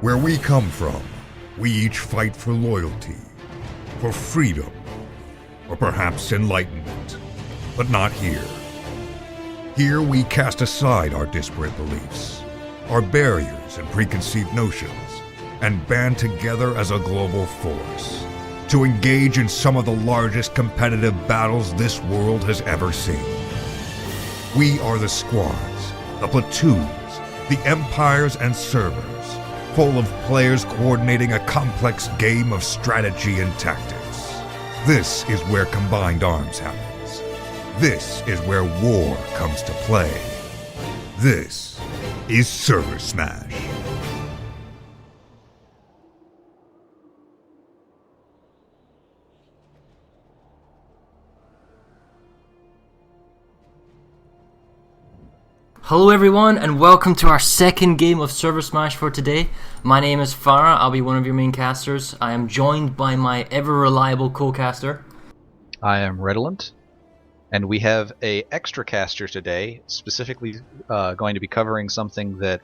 Where we come from, we each fight for loyalty, for freedom, or perhaps enlightenment. But not here. Here we cast aside our disparate beliefs, our barriers and preconceived notions, and band together as a global force to engage in some of the largest competitive battles this world has ever seen. We are the squads, the platoons, the empires and servers, full of players coordinating a complex game of strategy and tactics. This is where combined arms happens. This is where war comes to play. This is ServerSmash. Hello everyone, and welcome to our second game of ServerSmash for today. My name is Farah, I'll be one of your main casters. I am joined by my ever-reliable co-caster. I am Redolent, and we have a extra caster today, specifically going to be covering something that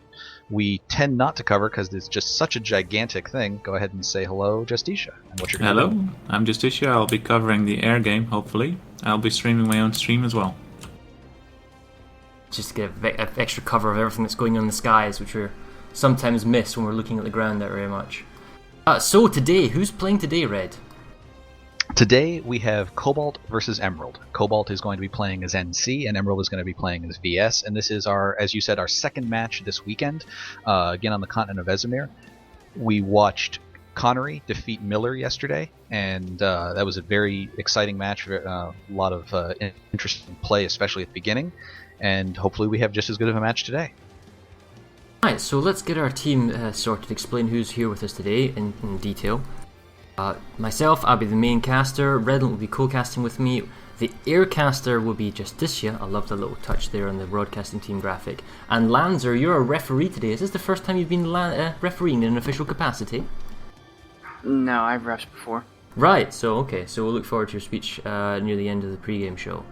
we tend not to cover because it's just such a gigantic thing. Go ahead and say hello, Justicia. And what you're Hello, do. I'm Justicia. I'll be covering the air game, hopefully. I'll be streaming my own stream as well. Just to get an extra cover of everything that's going on in the skies, which we sometimes miss when we're looking at the ground that very much. So today, who's playing today, Red? Today we have Cobalt versus Emerald. Cobalt is going to be playing as NC, and Emerald is going to be playing as VS. And this is our, as you said, our second match this weekend, again on the continent of Esamir. We watched Connery defeat Miller yesterday, and that was a very exciting match. A lot of interesting play, especially at the beginning. And hopefully we have just as good of a match today. Alright, so let's get our team sorted, explain who's here with us today in detail. Myself, I'll be the main caster, Redolent will be co-casting with me, the air caster will be Justicia, I love the little touch there on the broadcasting team graphic, and Lanzer, you're a referee today. Is this the first time you've been refereeing in an official capacity? No, I've refed before. Right, so we'll look forward to your speech near the end of the pre-game show.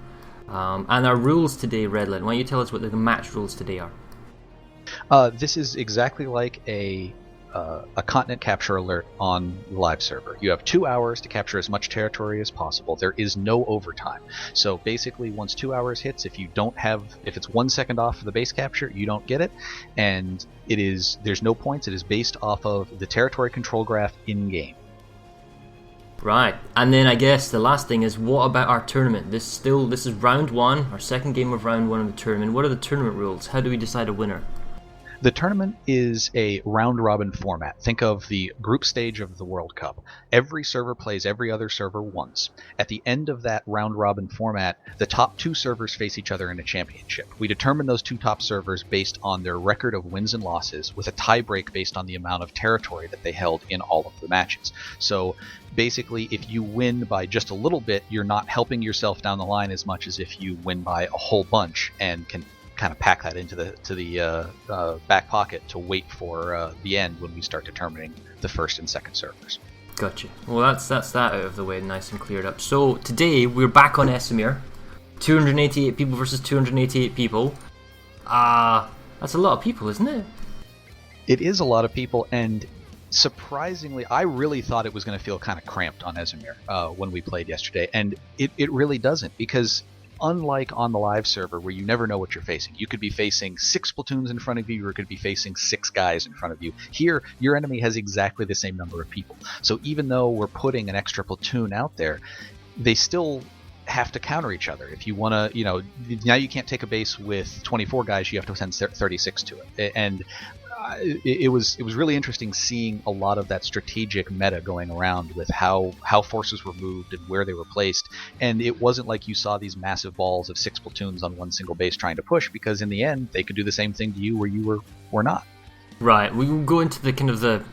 And our rules today, Redland, why don't you tell us what the match rules today are? This is exactly like a continent capture alert on the live server. You have 2 hours to capture as much territory as possible. There is no overtime. So basically, once 2 hours hits, if it's 1 second off for the base capture, you don't get it. And there's no points. It is based off of the territory control graph in game. Right, and then I guess the last thing is, what about our tournament? This is round one, our second game of round one of the tournament. What are the tournament rules? How do we decide a winner? The tournament is a round-robin format. Think of the group stage of the World Cup. Every server plays every other server once. At the end of that round-robin format, the top two servers face each other in a championship. We determine those two top servers based on their record of wins and losses, with a tie-break based on the amount of territory that they held in all of the matches. So basically, if you win by just a little bit, you're not helping yourself down the line as much as if you win by a whole bunch and can kind of pack that into the back pocket to wait for the end when we start determining the first and second servers. Gotcha. Well, that's that out of the way, nice and cleared up. So today we're back on Esamir, 288 people versus 288 people. That's a lot of people, isn't it? It is a lot of people, and surprisingly, I really thought it was going to feel kind of cramped on Esamir when we played yesterday, and it really doesn't, because unlike on the live server where you never know what you're facing, you could be facing 6 platoons in front of you, or could be facing 6 guys in front of you. Here, your enemy has exactly the same number of people. So even though we're putting an extra platoon out there, they still have to counter each other. If you want to, now you can't take a base with 24 guys, you have to send 36 to it. And it was really interesting seeing a lot of that strategic meta going around with how forces were moved and where they were placed. And it wasn't like you saw these massive balls of 6 platoons on one single base trying to push, because in the end they could do the same thing to you where you were not. Right, we will go into the kind of the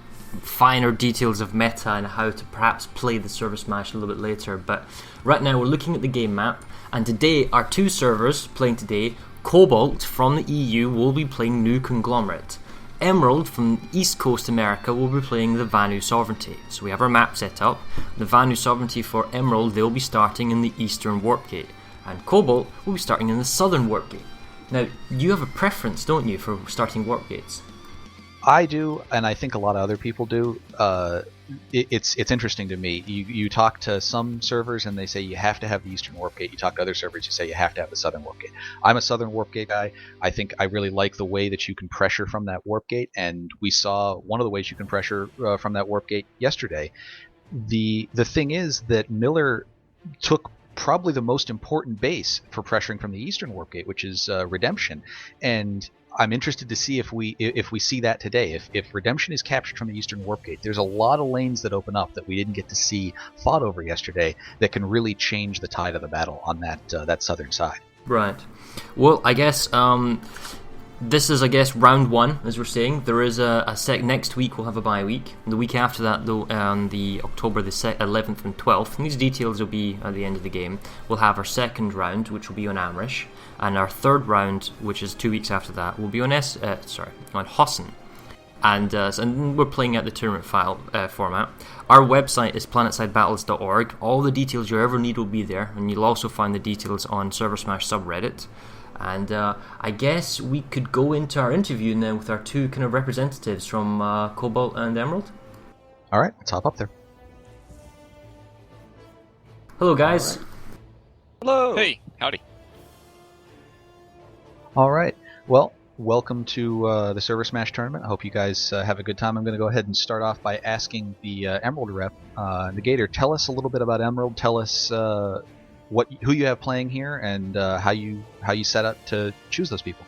finer details of meta and how to perhaps play the ServerSmash a little bit later, but right now we're looking at the game map, and today our 2 servers playing today, Cobalt from the EU will be playing New Conglomerate. Emerald from East Coast America will be playing the Vanu Sovereignty. So we have our map set up. The Vanu Sovereignty for Emerald, they'll be starting in the Eastern Warp Gate, and Cobalt will be starting in the Southern Warp Gate. Now, you have a preference, don't you, for starting Warp Gates? I do, and I think a lot of other people do. It's interesting to me. You talk to some servers and they say you have to have the Eastern Warp Gate. You talk to other servers, you say you have to have the Southern Warp Gate. I'm a Southern Warp Gate guy. I think I really like the way that you can pressure from that Warp Gate, and we saw one of the ways you can pressure from that Warp Gate yesterday. The thing is that Miller took probably the most important base for pressuring from the Eastern Warp Gate, which is Redemption, and I'm interested to see if we see that today. If Redemption is captured from the Eastern Warp Gate, there's a lot of lanes that open up that we didn't get to see fought over yesterday that can really change the tide of the battle on that southern side. Right. Well, I guess this is, round one, as we're saying. There is next week we'll have a bye week. The week after that, though, on the October the 11th and 12th, and these details will be at the end of the game, we'll have our second round, which will be on Amrish, and our third round, which is 2 weeks after that, will be on Hossen. And we're playing out the tournament file format. Our website is planetside.battles.org. All the details you ever need will be there, and you'll also find the details on ServerSmash subreddit. And I guess we could go into our interview now with our two kind of representatives from Cobalt and Emerald. All right, let's hop up there. Hello, guys. Right. Hello. Hey, howdy. All right. Well, welcome to the ServerSmash tournament. I hope you guys have a good time. I'm going to go ahead and start off by asking the Emerald rep, Negator, tell us a little bit about Emerald. Tell us who you have playing here and how you set up to choose those people.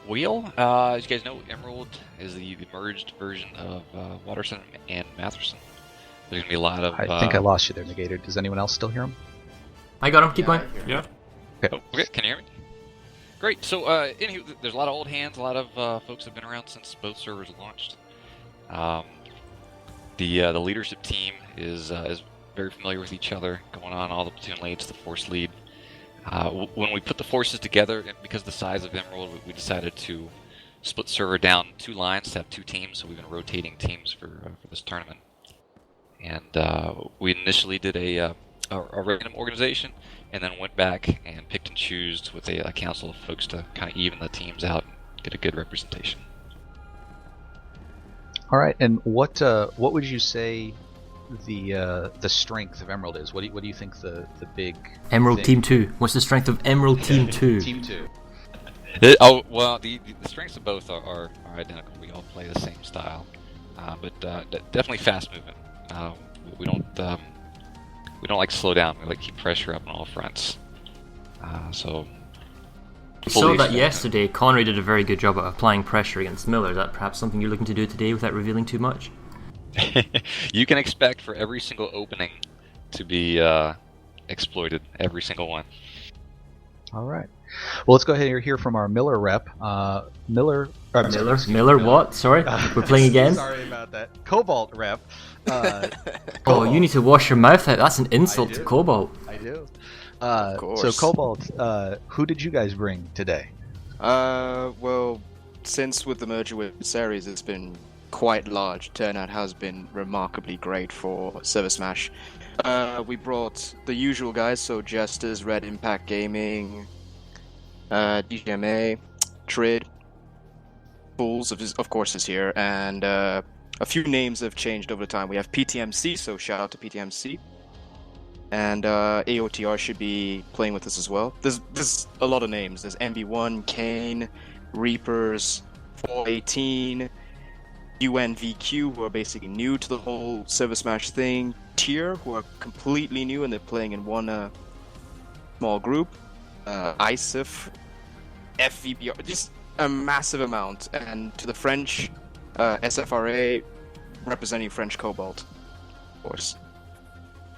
Well, as you guys know, Emerald is the merged version of Watterson and Matherson. There's going to be a lot of... I think I lost you there, Negator. Does anyone else still hear him? I got him. Keep going. Yeah. Okay. Oh, okay, can you hear me? Great. So, anywho, there's a lot of old hands, a lot of folks have been around since both servers launched. The leadership team is very familiar with each other, going on all the platoon leads, the force lead. When we put the forces together, because of the size of Emerald, we decided to split server down 2 lines to have 2 teams, so we've been rotating teams for this tournament. And we initially did a random organization, and then went back and picked and chose with a council of folks to kind of even the teams out and get a good representation. All right, and what would you say the strength of Emerald is? What do you think the big Emerald thing? Team 2. What's the strength of Emerald Team 2? Team 2. The strengths of both are identical. We all play the same style, but definitely fast movement. We don't like to slow down. We like to keep pressure up on all fronts. We saw that yesterday. Connery did a very good job at applying pressure against Miller. Is that perhaps something you're looking to do today without revealing too much? You can expect for every single opening to be exploited, every single one. All right. Well, let's go ahead and hear from our Miller rep. Miller, what? Sorry, we're playing again. Sorry about that. Cobalt rep. Oh, you need to wash your mouth out. That's an insult to Cobalt. I do. Of course. So Cobalt, who did you guys bring today? Well, since with the merger with Series, it's been quite large. Turnout has been remarkably great for ServerSmash. We brought the usual guys, so Jesters, Red Impact Gaming, DGMA, Trid, Fools, of course, is here, and a few names have changed over time. We have PTMC, so shout out to PTMC. And AOTR should be playing with us as well. There's a lot of names. There's MB1, Kane, Reapers, 418, UNVQ, who are basically new to the whole ServerSmash thing. Tier, who are completely new and they're playing in one small group. ISIF, FVBR, just a massive amount. And to the French, SFRA, representing French Cobalt, of course.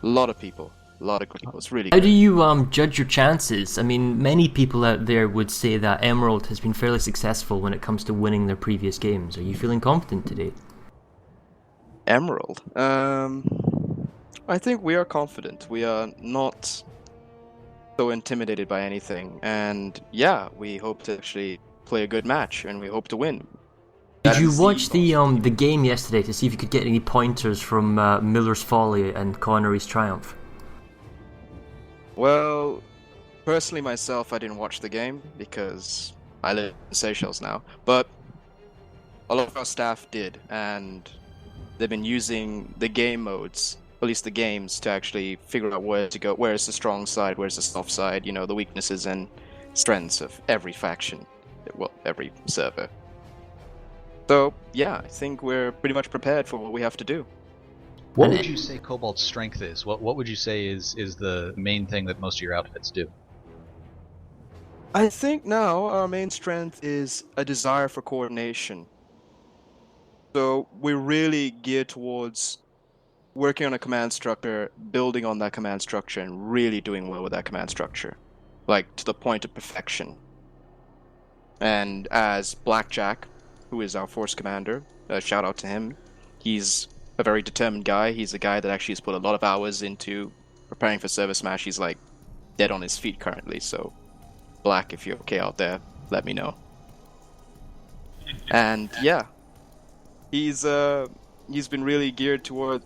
A lot of people. A lot of good people. It's really How good. do you judge your chances? I mean, many people out there would say that Emerald has been fairly successful when it comes to winning their previous games. Are you feeling confident today? Emerald. I think we are confident. We are not so intimidated by anything. And yeah, we hope to actually play a good match and we hope to win. Did you watch the game yesterday to see if you could get any pointers from Miller's Folly and Connery's Triumph? Well, personally myself, I didn't watch the game because I live in Seychelles now. But a lot of our staff did, and they've been using the game modes, at least the games, to actually figure out where to go, where's the strong side, where's the soft side, the weaknesses and strengths of every faction, well, every server. So, yeah, I think we're pretty much prepared for what we have to do. What would you say Cobalt's strength is? What would you say is the main thing that most of your outfits do? I think now our main strength is a desire for coordination. So we're really geared towards working on a command structure, building on that command structure, and really doing well with that command structure. Like, to the point of perfection. And as Blackjack, who is our force commander, shout out to him, he's a very determined guy. He's a guy that actually has put a lot of hours into preparing for ServerSmash. He's like dead on his feet currently, so Black, if you're okay out there, let me know. And yeah, he's been really geared to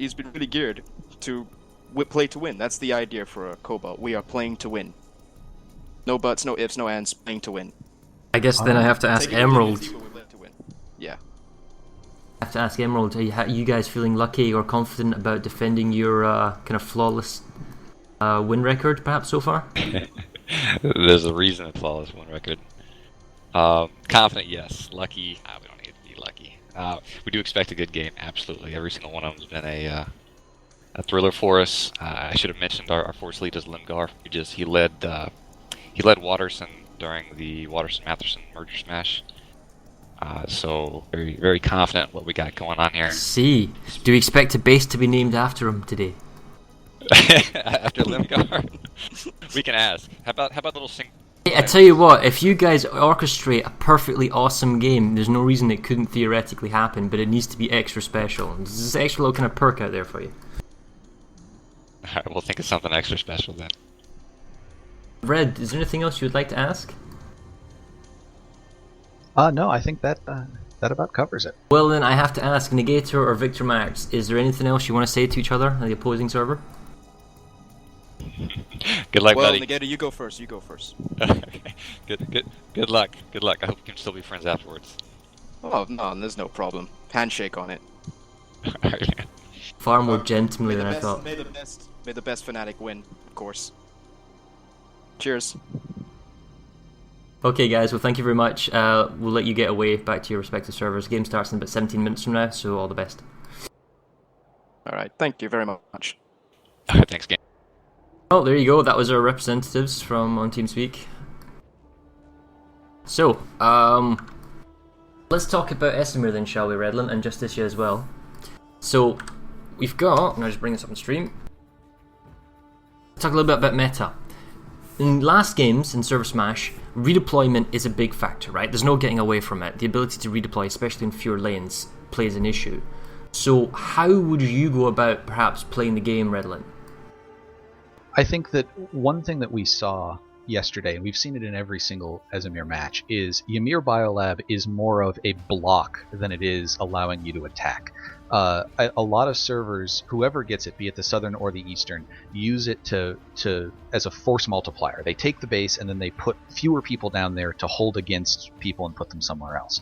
play to win. That's the idea for Cobalt. We are playing to win. No buts, no ifs, no ands, playing to win. I guess then I have to ask Emerald. Yeah. I have to ask Emerald, are you guys feeling lucky or confident about defending your kind of flawless win record, perhaps, so far? There's a reason it's flawless win record. Confident, yes. Lucky, we don't need to be lucky. We do expect a good game, absolutely. Every single one of them has been a thriller for us. I should have mentioned our force lead is Limgar. He led Watterson during the Watterson-Matherson merger smash. So very, very confident what we got going on here. See, do we expect a base to be named after him today? After Limgar? We can ask. How about a little sing? Hey, I tell you what, if you guys orchestrate a perfectly awesome game, there's no reason it couldn't theoretically happen, but it needs to be extra special. There's this extra little kind of perk out there for you. Alright, we'll think of something extra special then. Red, is there anything else you would like to ask? No, I think that about covers it. Well then, I have to ask, Negator or Victor Max, is there anything else you want to say to each other on the opposing server? Good luck, buddy. Well, Negator, you go first. Okay. Good luck. I hope we can still be friends afterwards. Oh, no, there's no problem. Handshake on it. Alright, man. Far more gentlemanly than I thought. May the best fanatic win, of course. Cheers. Okay guys, well thank you very much. We'll let you get away back to your respective servers. Game starts in about 17 minutes from now, so all the best. Alright, thank you very much. Alright, thanks, game. Oh, there you go. That was our representatives from on TeamSpeak. So, let's talk about Esamir then, shall we, Redland, and Justicia as well. So, we've got... I'll just bring this up on stream. Talk a little bit about meta. In last games in ServerSmash, redeployment is a big factor, right? There's no getting away from it. The ability to redeploy, especially in fewer lanes, plays an issue. So, how would you go about perhaps playing the game, Redland? I think that one thing that we saw yesterday, and we've seen it in every single Esamir match, is Ymir Biolab is more of a block than it is allowing you to attack. A lot of servers, whoever gets it, be it the southern or the eastern, use it to as a force multiplier. They take the base and then they put fewer people down there to hold against people and put them somewhere else.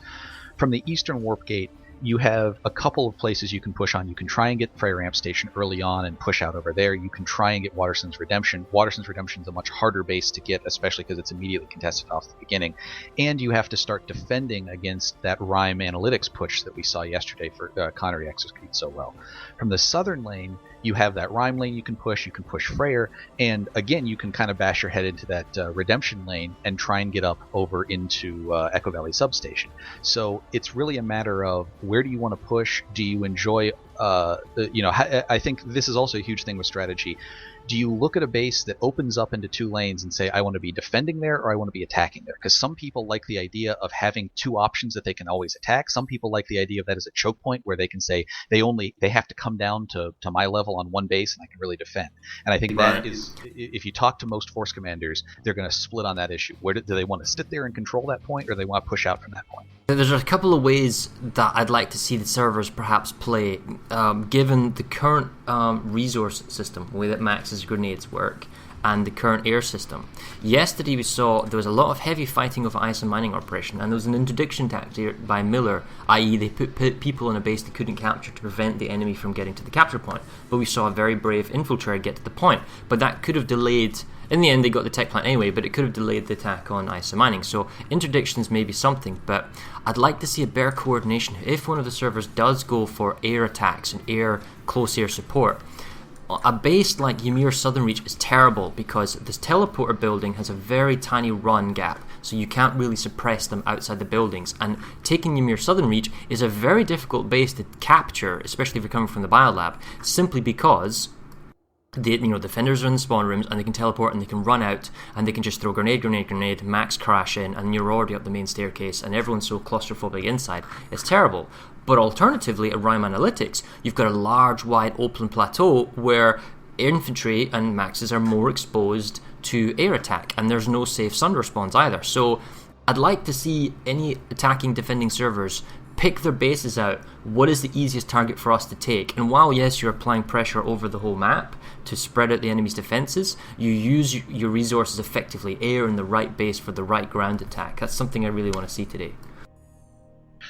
From the eastern warp gate, you have a couple of places you can push on. You can try and get Frey Ramp Station early on and push out over there. You can try and get Watterson's Redemption. Watterson's Redemption is a much harder base to get, especially because it's immediately contested off the beginning. And you have to start defending against that Rhyme Analytics push that we saw yesterday for Connery executed so well. From the southern lane, you have that Rhyme lane you can push Freyr, and again you can kind of bash your head into that Redemption lane and try and get up over into Echo Valley Substation. So it's really a matter of where do you want to push? Do you enjoy, I think this is also a huge thing with strategy. Do you look at a base that opens up into two lanes and say, I want to be defending there or I want to be attacking there? Because some people like the idea of having two options that they can always attack. Some people like the idea of that as a choke point where they can say they have to come down to my level on one base and I can really defend. And I think that is, if you talk to most force commanders, they're going to split on that issue. Where do they want to sit there and control that point, or do they want to push out from that point? There's a couple of ways that I'd like to see the servers perhaps play, given the current resource system, the way that Max's grenades work, and the current air system. Yesterday we saw there was a lot of heavy fighting over ISA mining operation, and there was an interdiction tactic by Miller, i.e. they put people in a base they couldn't capture to prevent the enemy from getting to the capture point. But we saw a very brave infiltrator get to the point, but that could have delayed. In the end, they got the tech plant anyway, but it could have delayed the attack on ISA mining. So interdictions may be something, but I'd like to see a better coordination. If one of the servers does go for air attacks and close air support, a base like Ymir Southern Reach is terrible because this teleporter building has a very tiny run gap, so you can't really suppress them outside the buildings. And taking Ymir Southern Reach is a very difficult base to capture, especially if you're coming from the biolab, simply because the defenders are in the spawn rooms and they can teleport and they can run out and they can just throw grenade, max crash in, and you're already up the main staircase and everyone's so claustrophobic inside. It's terrible. But alternatively, at Rime Analytics, you've got a large, wide, open plateau where infantry and maxes are more exposed to air attack, and there's no safe sunder spawns either. So I'd like to see any attacking, defending servers pick their bases out. What is the easiest target for us to take? And while, yes, you're applying pressure over the whole map to spread out the enemy's defenses, you use your resources effectively, air in the right base for the right ground attack. That's something I really want to see today.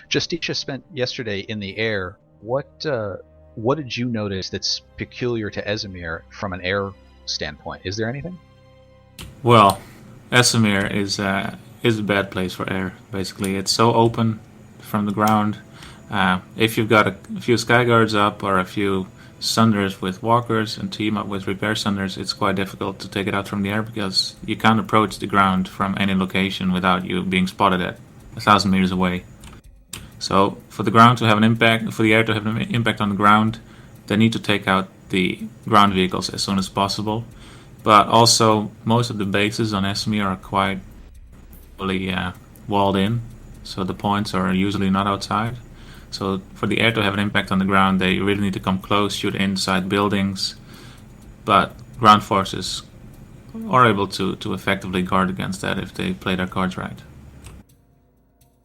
Justicia spent yesterday in the air. What did you notice that's peculiar to Esamir from an air standpoint? Is there anything? Well, Esamir is a bad place for air. Basically, it's so open from the ground. If you've got a few skyguards up or a few sunders with walkers and team up with repair sunders, it's quite difficult to take it out from the air because you can't approach the ground from any location without you being spotted at 1,000 meters away. So for the ground to have an impact, for the air to have an impact on the ground, they need to take out the ground vehicles as soon as possible. But also, most of the bases on Esamir are quite fully walled in, so the points are usually not outside. So for the air to have an impact on the ground, they really need to come close, shoot inside buildings. But ground forces are able to effectively guard against that if they play their cards right.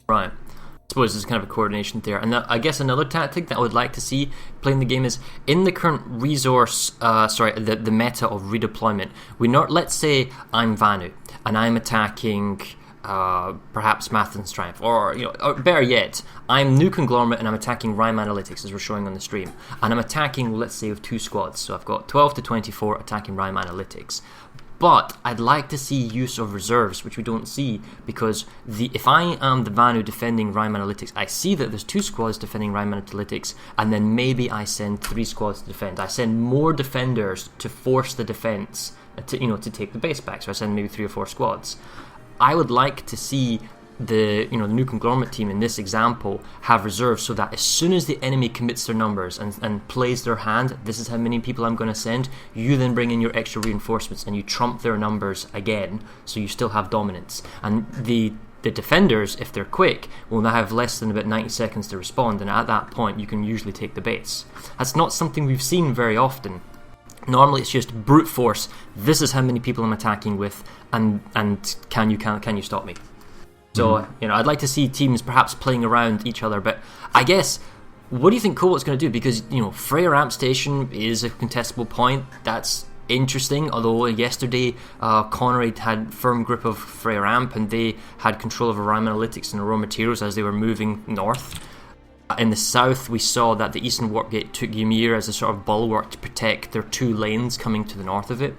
Right. I suppose there's kind of a coordination there. And I guess another tactic that I would like to see playing the game is in the current resource, the meta of redeployment. Let's say I'm Vanu and I'm attacking perhaps Math and Strength, or better yet, I'm New Conglomerate and I'm attacking Rime Analytics as we're showing on the stream, and I'm attacking, let's say, with 2 squads. So I've got 12 to 24 attacking Rime Analytics. But I'd like to see use of reserves, which we don't see, because if I am the Vanu defending Rime Analytics, I see that there's 2 squads defending Rime Analytics, and then maybe I send 3 squads to defend. I send more defenders to force the defense to take the base back. So I send maybe 3 or 4 squads. I would like to see the New Conglomerate team in this example have reserves, so that as soon as the enemy commits their numbers and plays their hand, this is how many people I'm going to send, you then bring in your extra reinforcements and you trump their numbers again, so you still have dominance. And the defenders, if they're quick, will now have less than about 90 seconds to respond, and at that point you can usually take the base. That's not something we've seen very often. Normally it's just brute force. This is how many people I'm attacking with, and can you stop me? So I'd like to see teams perhaps playing around each other. But I guess, what do you think Cobalt's going to do? Because Freya Ramp Station is a contestable point. That's interesting. Although yesterday Connery had firm grip of Freya Ramp and they had control over Rime Analytics and raw materials as they were moving north. In the south, we saw that the Eastern Warp Gate took Ymir as a sort of bulwark to protect their 2 lanes coming to the north of it.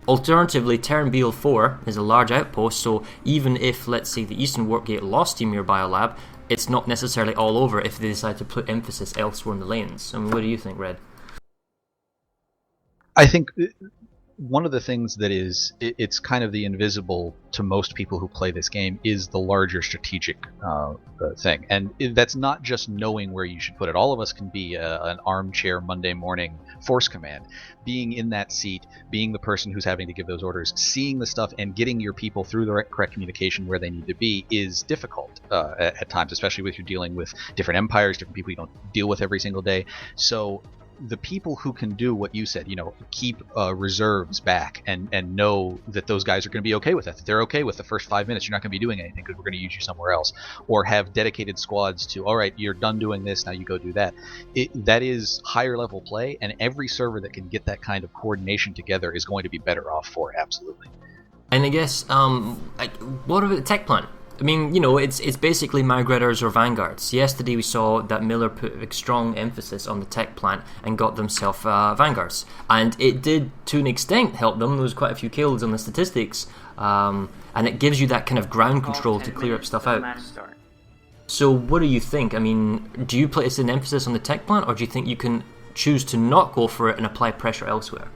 Alternatively, Terran BL4 is a large outpost, so even if, let's say, the Eastern Warp Gate lost Ymir Biolab, it's not necessarily all over if they decide to put emphasis elsewhere in the lanes. I mean, what do you think, Red? I think one of the things that it's kind of the invisible to most people who play this game is the larger strategic thing, and that's not just knowing where you should put it. All of us can be an armchair Monday morning force command, being in that seat, being the person who's having to give those orders, seeing the stuff and getting your people through the correct communication where they need to be is difficult at times, especially if you're dealing with different empires, different people you don't deal with every single day. So the people who can do what you said, keep reserves back and know that those guys are going to be okay with that. That they're okay with the first 5 minutes. You're not going to be doing anything because we're going to use you somewhere else, or have dedicated squads to. All right, you're done doing this. Now you go do that. That is higher level play, and every server that can get that kind of coordination together is going to be better off for it. Absolutely. And I guess, what about the tech plant? I mean, it's basically Migrator's or Vanguards. Yesterday we saw that Miller put a strong emphasis on the tech plant and got themselves Vanguards. And it did, to an extent, help them. There was quite a few kills on the statistics. And it gives you that kind of ground control to clear up stuff out. So what do you think? I mean, do you place an emphasis on the tech plant, or do you think you can choose to not go for it and apply pressure elsewhere?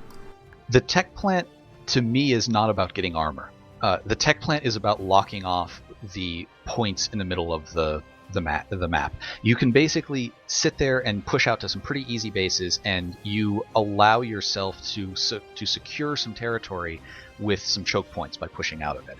The tech plant, to me, is not about getting armor. The tech plant is about locking off the points in the middle of the map. You can basically sit there and push out to some pretty easy bases, and you allow yourself to secure some territory with some choke points by pushing out of it.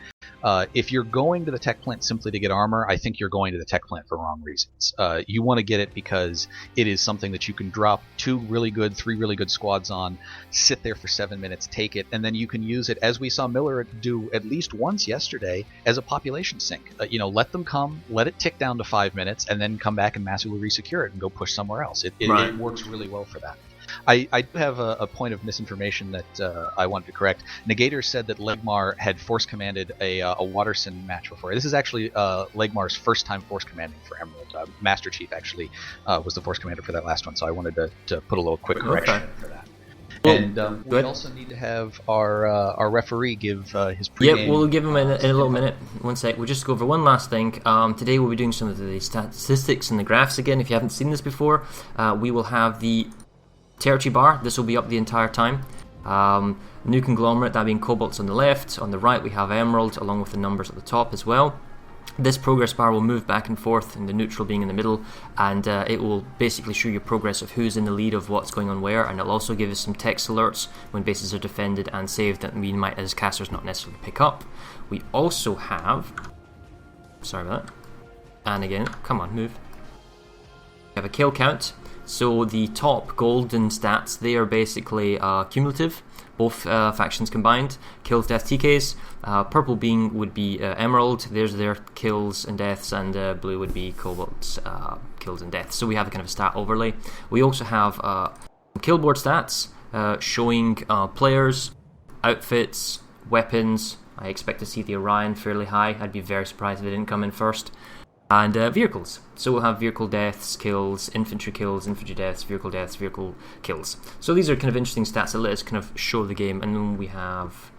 If you're going to the tech plant simply to get armor, I think you're going to the tech plant for wrong reasons. You want to get it because it is something that you can drop 3 really good squads on, sit there for 7 minutes, take it, and then you can use it, as we saw Miller do at least once yesterday, as a population sink. Let them come, let it tick down to 5 minutes, and then come back and massively resecure it and go push somewhere else. It works really well for that. I do have a point of misinformation that I wanted to correct. Negator said that Legmar had force commanded a Waterson match before. This is actually Legmar's first time force commanding for Emerald. Master Chief actually was the force commander for that last one, so I wanted to put a little quick correction for that. And we also need to have our referee give his pregame. Yep, we'll give him in a little minute. One sec. We'll just go over one last thing. Today we'll be doing some of the statistics and the graphs again. If you haven't seen this before, we will have the territory bar. This will be up the entire time. New conglomerate, that being Cobalt's on the left. On the right we have Emerald, along with the numbers at the top as well. This progress bar will move back and forth, and the neutral being in the middle, and it will basically show you progress of who's in the lead of what's going on where, and it'll also give us some text alerts when bases are defended and saved that we might, as casters, not necessarily pick up. We also have... Sorry about that. And again, come on, move. We have a kill count. So the top golden stats, they are basically cumulative, both factions combined. Kills, deaths, TKs. Purple would be Emerald. There's their kills and deaths, and blue would be Cobalt's kills and deaths. So we have a kind of a stat overlay. We also have kill board stats showing players, outfits, weapons. I expect to see the Orion fairly high. I'd be very surprised if it didn't come in first. And vehicles. So we'll have vehicle deaths, kills, infantry deaths, vehicle kills. So these are kind of interesting stats that let us kind of show the game. And then we have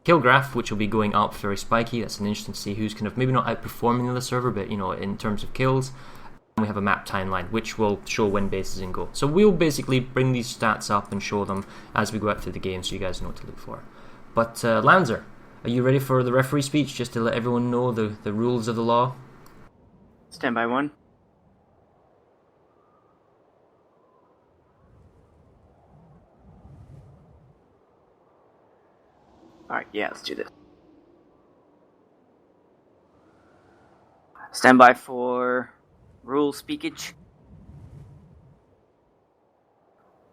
kill graph, which will be going up very spiky. That's an interesting to see who's kind of maybe not outperforming the other server, but in terms of kills. And we have a map timeline, which will show when bases in go. So we'll basically bring these stats up and show them as we go out through the game, so you guys know what to look for. But Lanzer, are you ready for the referee speech, just to let everyone know the rules of the law? Stand by one. Alright, yeah, let's do this. Stand by for rule speakage.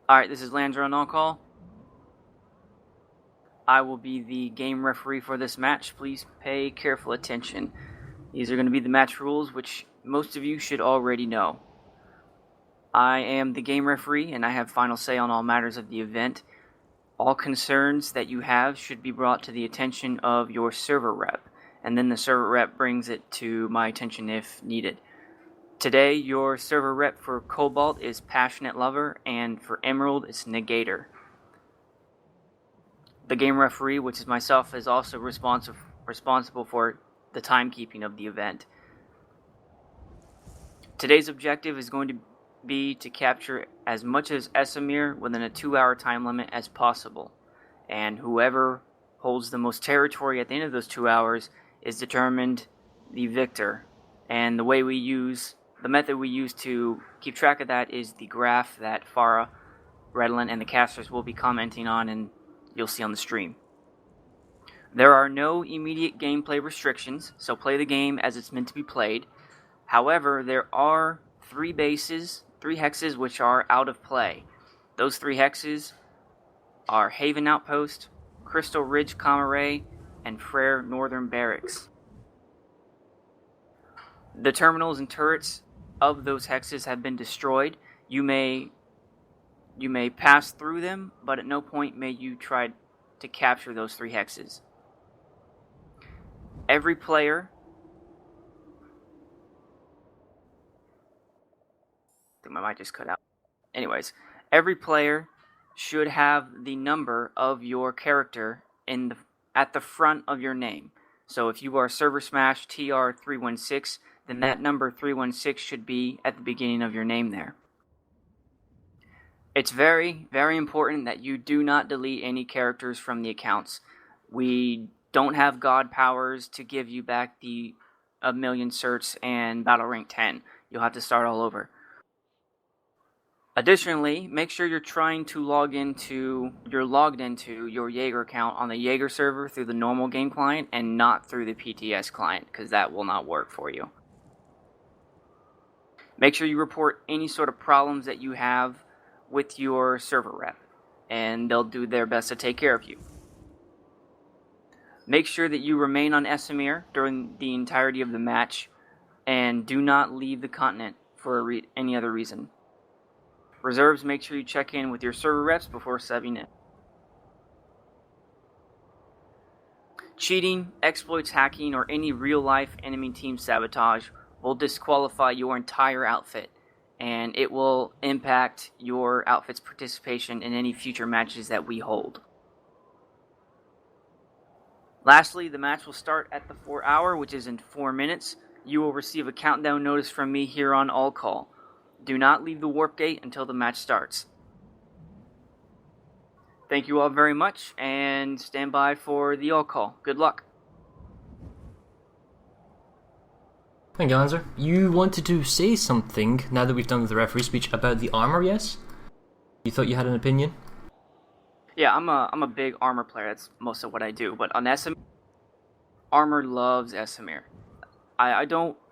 Alright, this is Lanzer on call. I will be the game referee for this match. Please pay careful attention. These are going to be the match rules, which most of you should already know. I am the game referee, and I have final say on all matters of the event. All concerns that you have should be brought to the attention of your server rep, and then the server rep brings it to my attention if needed. Today, your server rep for Cobalt is Passionate Lover, and for Emerald, it's Negator. The game referee, which is myself, is also responsible for the timekeeping of the event. Today's objective is going to be to capture as much as Esamir within a 2-hour time limit as possible, and whoever holds the most territory at the end of those 2 hours is determined the victor. And the method we use to keep track of that is the graph that Farah, Redolent, and the casters will be commenting on, and you'll see on the stream. There are no immediate gameplay restrictions, so play the game as it's meant to be played. However, there are 3 hexes which are out of play. Those 3 hexes are Haven Outpost, Crystal Ridge Comare, and Frere Northern Barracks. The terminals and turrets of those hexes have been destroyed. You may pass through them, but at no point may you try to capture those 3 hexes. Every player I think my mic just cut out. Anyways, every player should have the number of your character at the front of your name. So if you are ServerSmash TR316, then that number 316 should be at the beginning of your name there. It's very, very important that you do not delete any characters from the accounts. We don't have god powers to give you back the 1,000,000 certs and battle rank 10. You'll have to start all over. Additionally, make sure you're logged into your Jaeger account on the Jaeger server through the normal game client and not through the PTS client, because that will not work for you. Make sure you report any sort of problems that you have with your server rep, and they'll do their best to take care of you. Make sure that you remain on Esamir during the entirety of the match, and do not leave the continent for any other reason. Reserves, make sure you check in with your server reps before subbing in. Cheating, exploits, hacking, or any real-life enemy team sabotage will disqualify your entire outfit, and it will impact your outfit's participation in any future matches that we hold. Lastly, the match will start at the 4 hour, which is in 4 minutes. You will receive a countdown notice from me here on All Call. Do not leave the warp gate until the match starts. Thank you all very much, and stand by for the All Call. Good luck. Thank you, Lanzer. You wanted to say something, now that we've done the referee speech, about the armor, yes? You thought you had an opinion? Yeah, I'm a big armor player. That's most of what I do. But on Esamir, armor loves Esamir. I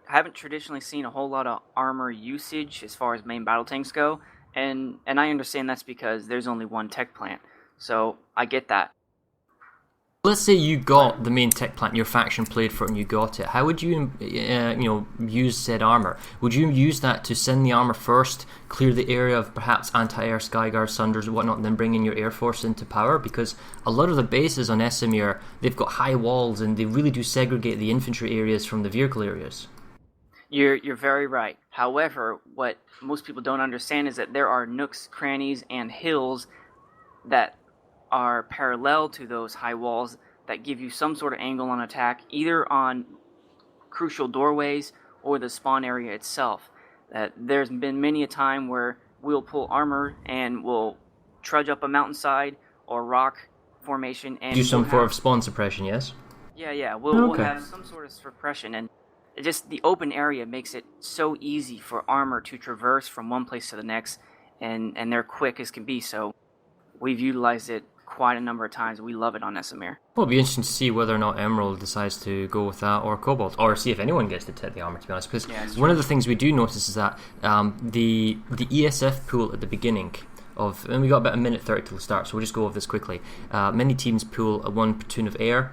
haven't traditionally seen a whole lot of armor usage as far as main battle tanks go, and I understand that's because there's only one tech plant. So I get that. Let's say you got the main tech plant, your faction played for it and you got it. How would you use said armor? Would you use that to send the armor first, clear the area of perhaps anti-air Skyguard, Sunders and whatnot, and then bring in your air force into power? Because a lot of the bases on Esamir, they've got high walls and they really do segregate the infantry areas from the vehicle areas. You're very right. However, what most people don't understand is that there are nooks, crannies, and hills that are parallel to those high walls that give you some sort of angle on attack, either on crucial doorways or the spawn area itself. There's been many a time where we'll pull armor and we'll trudge up a mountainside or rock formation and do some sort of spawn suppression, yes? Yeah. We'll have some sort of suppression, and just the open area makes it so easy for armor to traverse from one place to the next, and they're quick as can be, so we've utilized it quite a number of times. We love it on Esamir. Well, it'll be interesting to see whether or not Emerald decides to go with that, or Cobalt, or see if anyone gets to take the armor, to be honest. Because one of the things we do notice is that the ESF pool at the beginning of, and we got about a minute 30 till the start, so we'll just go over this quickly. Many teams pool one platoon of air,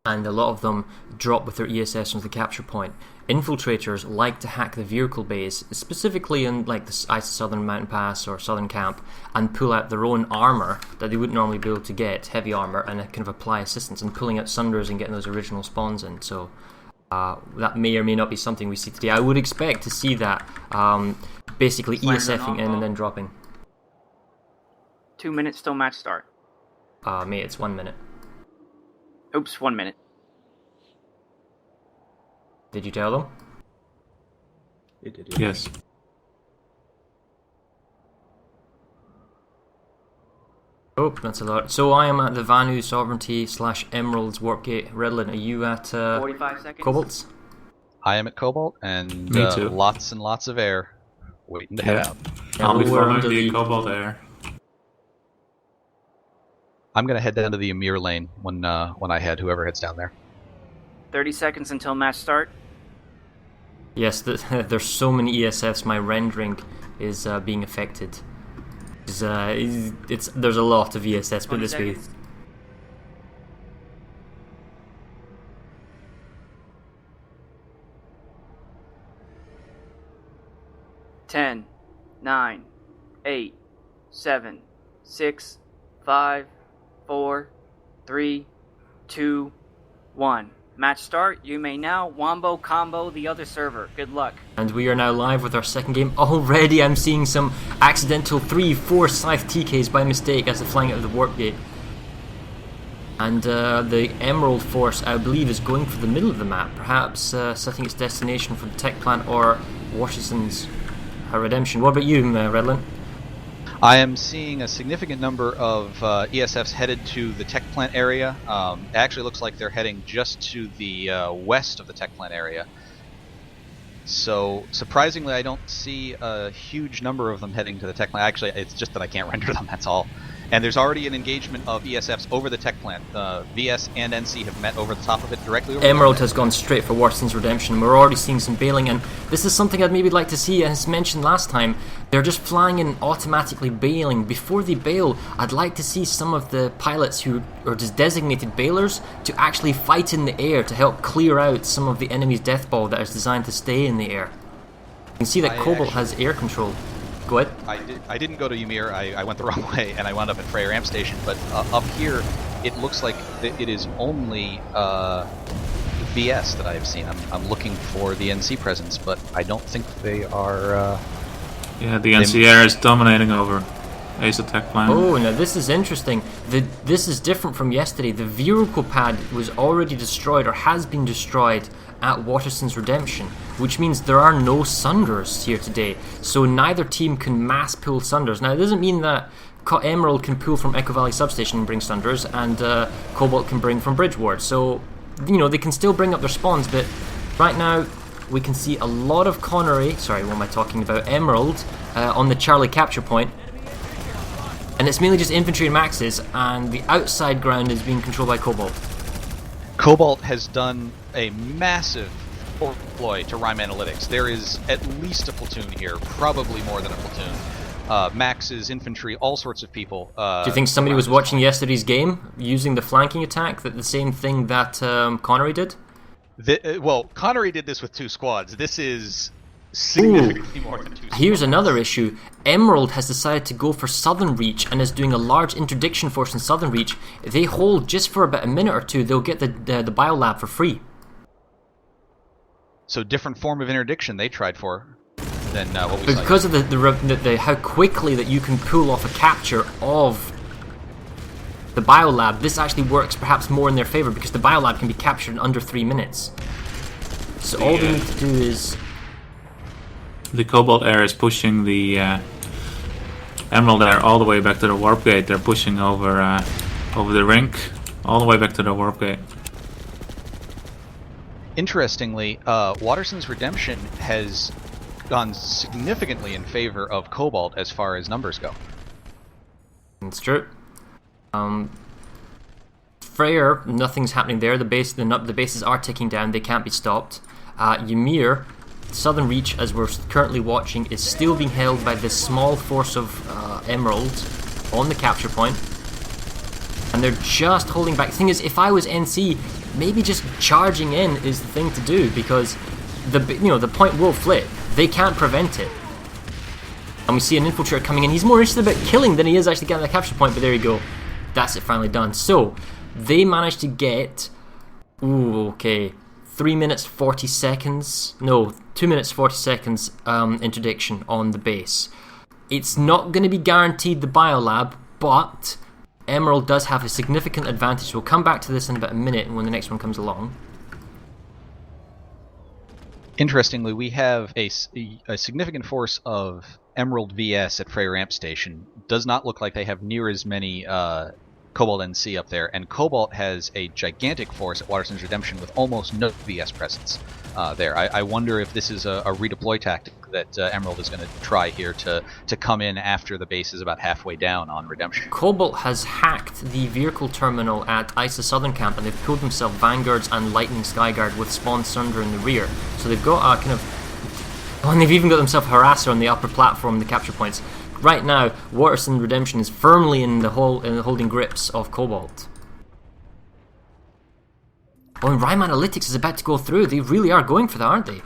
and a lot of them drop with their ESS onto the capture point. Infiltrators like to hack the vehicle base, specifically in like the Ice of Southern Mountain Pass or Southern Camp, and pull out their own armor that they wouldn't normally be able to get, heavy armor, and kind of apply assistance and pulling out Sunders and getting those original spawns in. So that may or may not be something we see today. I would expect to see that basically ESFing in and then dropping. 2 minutes till match start. Mate, it's 1 minute. Oops, 1 minute. Did you tell them? Yes. Oh, that's a lot. So I am at the Vanu Sovereignty / Emerald's Warpgate. Redlin, are you at 45 seconds. Cobalt's? I am at Cobalt, and Me too. lots and lots of air waiting to head out. I'll be we're following under the the- Cobalt there. I'm going to head down to the Emir lane when I head, whoever heads down there. 30 seconds until match start. Yes, there's so many ESFs, my rendering is being affected. There's a lot of VSS, put it this way. 20 seconds. Ten, 9, 8, 7, 6, 5, 4, 3, 2, 1. Match start. You may now wombo combo the other server. Good luck. And we are now live with our second game. Already I'm seeing some accidental 3-4 Scythe TKs by mistake as they're flying out of the warp gate. And the Emerald Force, I believe, is going for the middle of the map, perhaps setting its destination for the tech plant or Washington's redemption. What about you, Redland? I am seeing a significant number of ESFs headed to the tech plant area. It actually looks like they're heading just to the west of the tech plant area. So, surprisingly, I don't see a huge number of them heading to the tech plant. Actually, it's just that I can't render them, that's all. And there's already an engagement of ESFs over the tech plant. VS and NC have met over the top of it, directly over Emerald has gone straight for Washington's redemption. We're already seeing some bailing, and this is something I'd maybe like to see. As mentioned last time, they're just flying in automatically bailing. Before they bail, I'd like to see some of the pilots who are just designated bailers to actually fight in the air to help clear out some of the enemy's death ball that is designed to stay in the air. You can see that Cobalt has air control. Go ahead. I didn't go to Ymir. I went the wrong way, and I wound up at Freyr Amp Station. But up here, it looks like it is only VS that I have seen. I'm looking for the NC presence, but I don't think they are... Yeah, the NCR is dominating over Ace Attack Plan. Oh, now this is interesting. This is different from yesterday. The vehicle pad was already destroyed, or has been destroyed, at Waterston's redemption, which means there are no Sunders here today. So neither team can mass pull Sunders. Now, it doesn't mean that Emerald can pull from Echo Valley Substation and bring Sunders, and Cobalt can bring from Bridgeward. So, you know, they can still bring up their spawns, but right now we can see a lot of Connery, sorry, what am I talking about, Emerald, on the Charlie capture point. And it's mainly just infantry and maxes, and the outside ground is being controlled by Cobalt. Cobalt has done a massive deploy to Rime Analytics. There is at least a platoon here, probably more than a platoon. Maxes, infantry, all sorts of people. Do you think somebody was watching yesterday's game using the flanking attack, that the same thing that Connery did? Well, Connery did this with 2 squads. This is significantly more than 2 squads. Here's another issue. Emerald has decided to go for Southern Reach and is doing a large interdiction force in Southern Reach. If they hold just for about a minute or two, they'll get the biolab for free. So different form of interdiction they tried for than what we saw. Because of the how quickly that you can pull off a capture of the biolab, this actually works perhaps more in their favor, because the biolab can be captured in under 3 minutes. So all they need to do is... The Cobalt Air is pushing the Emerald Air all the way back to the warp gate. They're pushing over the rink, all the way back to the warp gate. Interestingly, Waterston's redemption has gone significantly in favor of Cobalt as far as numbers go. It's true. Freyr, nothing's happening there. The bases are ticking down. They can't be stopped. Ymir, Southern Reach, as we're currently watching, is still being held by this small force of Emerald on the capture point, and they're just holding back. The thing is, if I was NC, maybe just charging in is the thing to do, because the point will flip. They can't prevent it. And we see an infiltrator coming in. He's more interested about killing than he is actually getting the capture point, but there you go. That's it, finally done. So they managed to get 3 minutes 40 seconds. No, 2 minutes 40 seconds interdiction on the base. It's not going to be guaranteed the biolab, but Emerald does have a significant advantage. We'll come back to this in about a minute when the next one comes along. Interestingly, we have a significant force of Emerald VS at Freyr Amp Station. Does not look like they have near as many Cobalt NC up there, and Cobalt has a gigantic force at Waterston's Redemption with almost no VS presence there. I wonder if this is a redeploy tactic that Emerald is going to try here to come in after the base is about halfway down on Redemption. Cobalt has hacked the vehicle terminal at ISA Southern Camp, and they've pulled themselves Vanguards and Lightning Skyguard with Spawn Sunder in the rear. So they've got a kind of... Oh, and they've even got themselves Harasser on the upper platform, the capture points. right now, Waterson Redemption is firmly in the holding grips of Cobalt. Oh, and Rime Analytics is about to go through. They really are going for that, aren't they?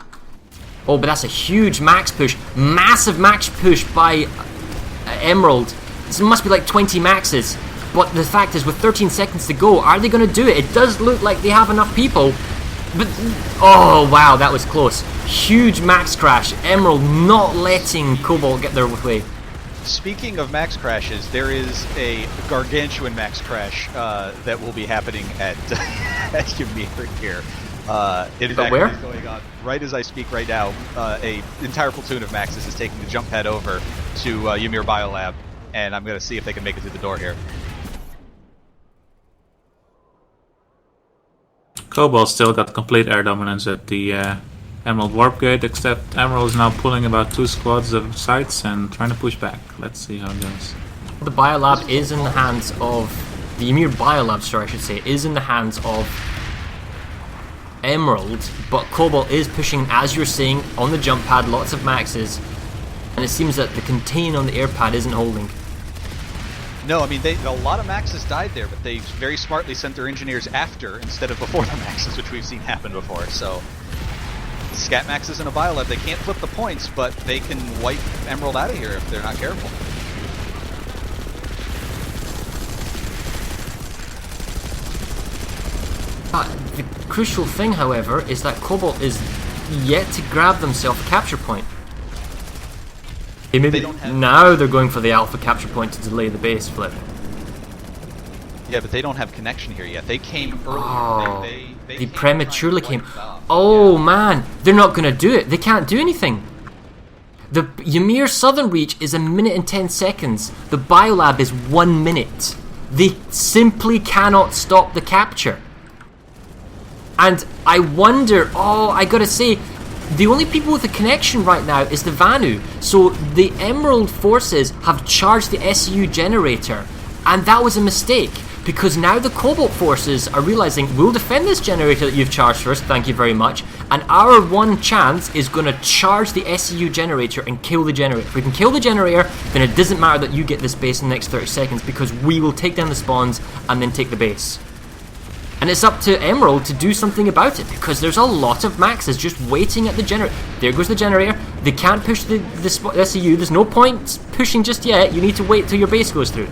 Oh, but that's a huge max push. Massive max push by Emerald. This must be like 20 maxes. But the fact is, with 13 seconds to go, are they going to do it? It does look like they have enough people. But, oh wow, that was close. Huge max crash. Emerald not letting Cobalt get their way. Speaking of max crashes, there is a gargantuan max crash that will be happening at Ymir here. In fact, where? It's going on right as I speak right now. A entire platoon of maxes is taking the jump pad over to Ymir Biolab, and I'm going to see if they can make it through the door here. Cobalt still got complete air dominance at the Emerald Warp Gate, except Emerald is now pulling about 2 squads of sites and trying to push back. Let's see how it goes. The Biolab is in the hands of... The Ymir Biolab, sorry, I should say, is in the hands of Emerald, but Cobalt is pushing, as you're saying, on the jump pad, lots of maxes, and it seems that the contain on the air pad isn't holding. No, I mean, a lot of maxes died there, but they very smartly sent their engineers after instead of before the maxes, which we've seen happen before. So, scat maxes in a Biolab, they can't flip the points, but they can wipe Emerald out of here if they're not careful. The crucial thing, however, is that Cobalt is yet to grab themselves a capture point. Maybe now they're going for the alpha capture point to delay the base flip. Yeah, but they don't have connection here yet. They came earlier. Oh, they they prematurely came. Oh man, they're not going to do it. They can't do anything. The Ymir Southern Reach is 1 minute and 10 seconds. The Biolab is 1 minute. They simply cannot stop the capture. And I wonder, I gotta say, the only people with a connection right now is the Vanu. So the Emerald forces have charged the SU generator, and that was a mistake, because now the Cobalt forces are realizing, we'll defend this generator that you've charged first, thank you very much, and our one chance is going to charge the SU generator and kill the generator. If we can kill the generator, then it doesn't matter that you get this base in the next 30 seconds, because we will take down the spawns and then take the base. And it's up to Emerald to do something about it, because there's a lot of maxes just waiting at the generator. There goes the generator. They can't push the SCU. There's no point pushing just yet. You need to wait till your base goes through.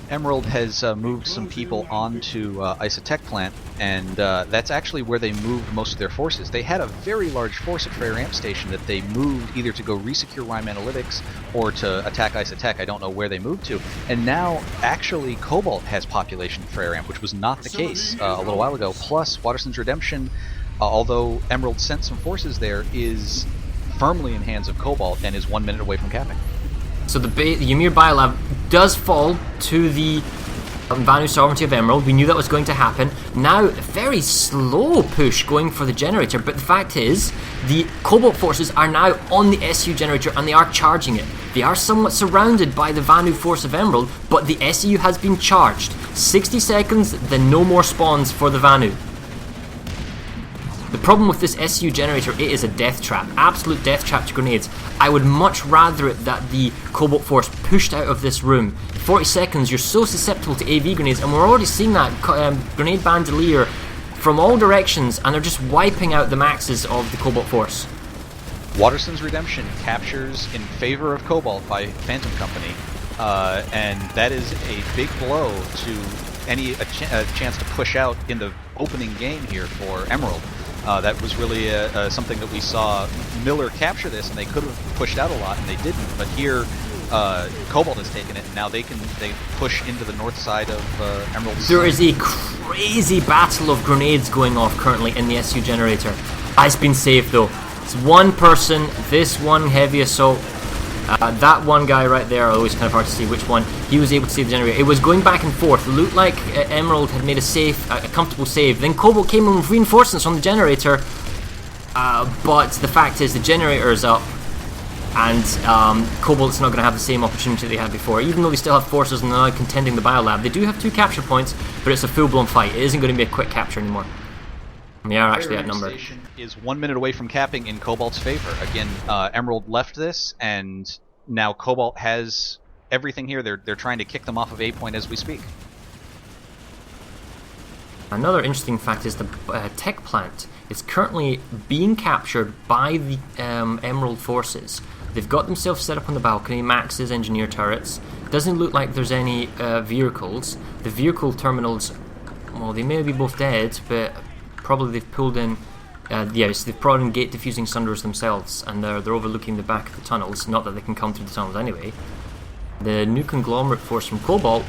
Emerald has moved some people onto Isotech plant, and that's actually where they moved most of their forces. They had a very large force at Freyr Amp Station that they moved either to go resecure Rime Analytics or to attack Isotech. I don't know where they moved to. And now, actually, Cobalt has population at Freyr Amp, which was not the case a little while ago. Plus, Waterson's Redemption, although Emerald sent some forces there, is firmly in hands of Cobalt and is 1 minute away from capping. So the Ymir Biolab does fall to the Vanu Sovereignty of Emerald. We knew that was going to happen. Now, a very slow push going for the generator, but the fact is, the Cobalt forces are now on the SU generator and they are charging it. They are somewhat surrounded by the Vanu force of Emerald, but the SU has been charged. 60 seconds, then no more spawns for the Vanu. The problem with this SU generator, it is a death trap, absolute death trap to grenades. I would much rather it that the Cobalt force pushed out of this room. 40 seconds, you're so susceptible to AV grenades, and we're already seeing that grenade bandolier from all directions, and they're just wiping out the maxes of the Cobalt force. Waterson's Redemption captures in favor of Cobalt by Phantom Company, and that is a big blow to any chance to push out in the opening game here for Emerald. That was really something that we saw Miller capture this, and they could have pushed out a lot, and they didn't. But here, Cobalt has taken it, and now they push into the north side of Emerald's. There is a crazy battle of grenades going off currently in the SU generator. It's been saved though. It's one person, this one heavy assault. That one guy right there, always kind of hard to see which one, he was able to save the generator. It was going back and forth. It looked like Emerald had made a comfortable save. Then Cobalt came in with reinforcements on the generator, but the fact is the generator is up, and Cobalt's not going to have the same opportunity they had before. Even though they still have forces and they're now contending the Biolab, they do have 2 capture points, but it's a full-blown fight. It isn't going to be a quick capture anymore. We are actually Freyr outnumbered. Station is 1 minute away from capping in Cobalt's favor. Again, Emerald left this, and now Cobalt has everything here. They're trying to kick them off of A point as we speak. Another interesting fact is the tech plant is currently being captured by the Emerald forces. They've got themselves set up on the balcony, Max's engineer turrets. Doesn't look like there's any vehicles. The vehicle terminals, well, they may be both dead, but probably they've pulled in, yes, they've brought in gate diffusing sunders themselves, and they're overlooking the back of the tunnels. Not that they can come through the tunnels anyway. The new conglomerate force from Cobalt,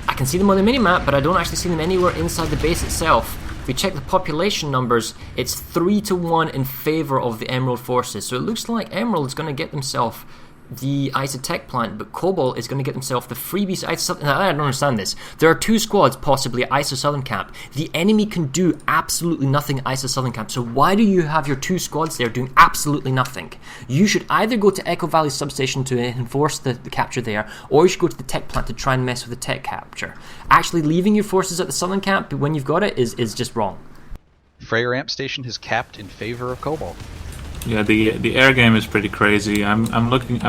I can see them on the minimap, but I don't actually see them anywhere inside the base itself. If we check the population numbers, it's 3-1 in favor of the Emerald forces. So it looks like Emerald is going to get themselves the Isotech plant, but Cobalt is going to get themselves the freebies ISO Southern. Now, I don't understand this. There are 2 squads possibly at ISO Southern Camp. The enemy can do absolutely nothing at ISO Southern Camp, so why do you have your 2 squads there doing absolutely nothing? You should either go to Echo Valley substation to enforce the capture there, or you should go to the tech plant to try and mess with the tech capture. Actually leaving your forces at the Southern Camp when you've got it is just wrong. Freyr Amp Station has capped in favor of Cobalt. Yeah, the air game is pretty crazy. I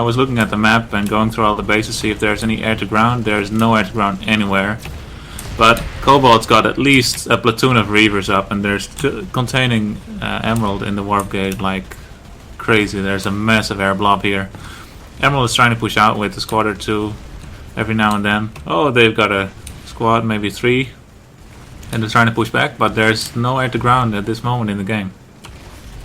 was looking at the map and going through all the bases to see if there's any air to ground. There's no air to ground anywhere. But Cobalt's got at least a platoon of Reavers up, and there's containing Emerald in the warp gate like crazy. There's a massive air blob here. Emerald is trying to push out with a squad or 2 every now and then. Oh, they've got a squad, maybe 3, and they're trying to push back, but there's no air to ground at this moment in the game.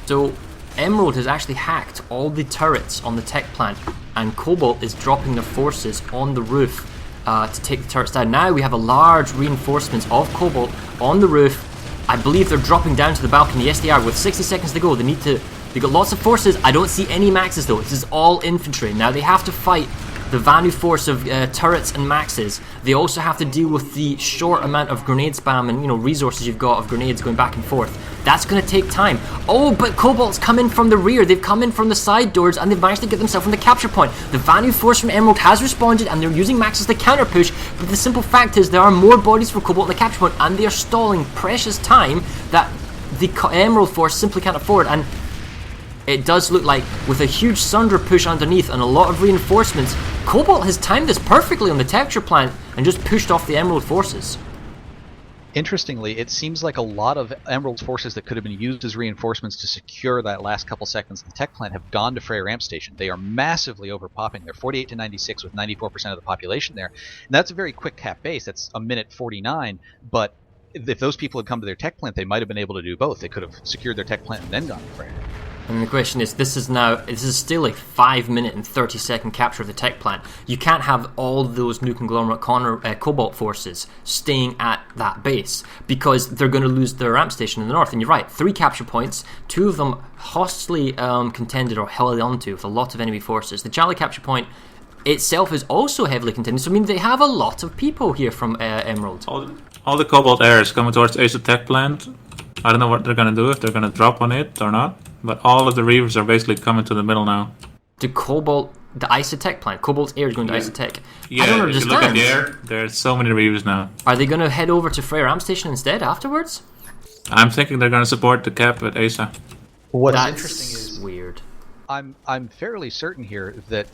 So Emerald has actually hacked all the turrets on the tech plant, and Cobalt is dropping their forces on the roof to take the turrets down. Now we have a large reinforcements of Cobalt on the roof. I believe they're dropping down to the balcony. Yes, they are. With 60 seconds to go, they've got lots of forces. I don't see any Maxes though. This is all infantry. Now they have to fight the Vanu force of turrets and Maxes. They also have to deal with the short amount of grenade spam and resources you've got of grenades going back and forth. That's going to take time. Oh, but Cobalt's come in from the rear. They've come in from the side doors and they've managed to get themselves on the capture point. The Vanu force from Emerald has responded and they're using Maxes to counter push, but the simple fact is there are more bodies for Cobalt on the capture point and they are stalling precious time that the Emerald force simply can't afford. And it does look like, with a huge Sunder push underneath and a lot of reinforcements, Cobalt has timed this perfectly on the texture plant and just pushed off the Emerald forces. Interestingly, it seems like a lot of Emerald's forces that could have been used as reinforcements to secure that last couple seconds in the tech plant have gone to Freyr Ramp Station. They are massively overpopping. They're 48 to 96 with 94% of the population there. And that's a very quick cap base. That's a minute 49, but if those people had come to their tech plant, they might have been able to do both. They could have secured their tech plant and then gone to Freyr. And the question is, this is still a 5 minute and 30-second capture of the tech plant. You can't have all those new conglomerate Cobalt forces staying at that base because they're going to lose their ramp station in the north. And you're right, 3 capture points, 2 of them hostily contended or held onto with a lot of enemy forces. The Jolly capture point itself is also heavily contended, so I mean they have a lot of people here from Emerald. All the Cobalt air is coming towards Ace Tech plant. I don't know what they're going to do, if they're going to drop on it or not. But all of the Reavers are basically coming to the middle now. To Cobalt, the Isotech plant. Cobalt's air is going to Isotech. Yeah, I don't if you understand. look at the air, there's so many Reavers now. Are they going to head over to Freyr Ramp Station instead afterwards? I'm thinking they're going to support the cap at ASA. What's That's interesting is weird. I'm fairly certain here that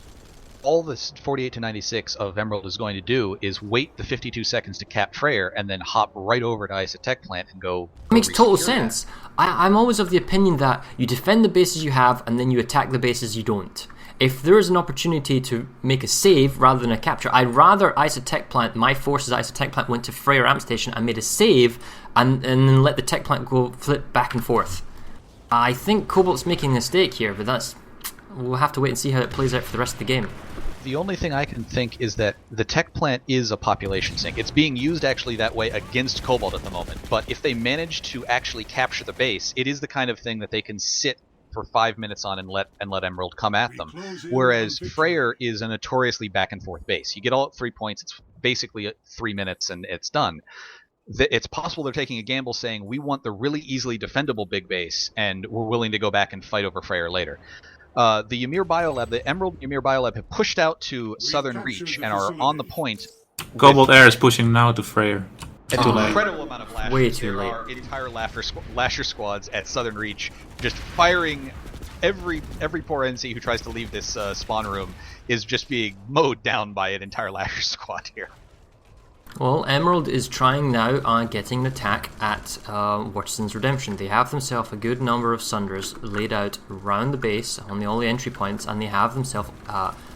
all this 48 to 96 of Emerald is going to do is wait the 52 seconds to cap Freyr and then hop right over to Isotech plant and go. Makes total sense. I'm always of the opinion that you defend the bases you have and then you attack the bases you don't. If there is an opportunity to make a save rather than a capture, I'd rather Isotech plant, my forces Isotech plant went to Freyr Amp Station and made a save and then let the tech plant go flip back and forth. I think Cobalt's making a mistake here, but we'll have to wait and see how it plays out for the rest of the game. The only thing I can think is that the tech plant is a population sink. It's being used actually that way against Cobalt at the moment, but if they manage to actually capture the base, it is the kind of thing that they can sit for 5 minutes on and let Emerald come at them. Whereas Freyr is a notoriously back and forth base. You get all 3 points, it's basically 3 minutes and it's done. It's possible they're taking a gamble saying, we want the really easily defendable big base, and we're willing to go back and fight over Freyr later. The Ymir Biolab, the Emerald Ymir Biolab, have pushed out to Southern Reach and are on the point. Cobalt Air is pushing now to Freyr. And Too an late. incredible amount of lashers. Way too there late. are entire lasher squads at Southern Reach just firing. Every poor NC who tries to leave this spawn room is just being mowed down by an entire lasher squad here. Well, Emerald is trying now on getting an attack at Watchson's Redemption. They have themselves a good number of Sunders laid out around the base on all the entry points, and they have themselves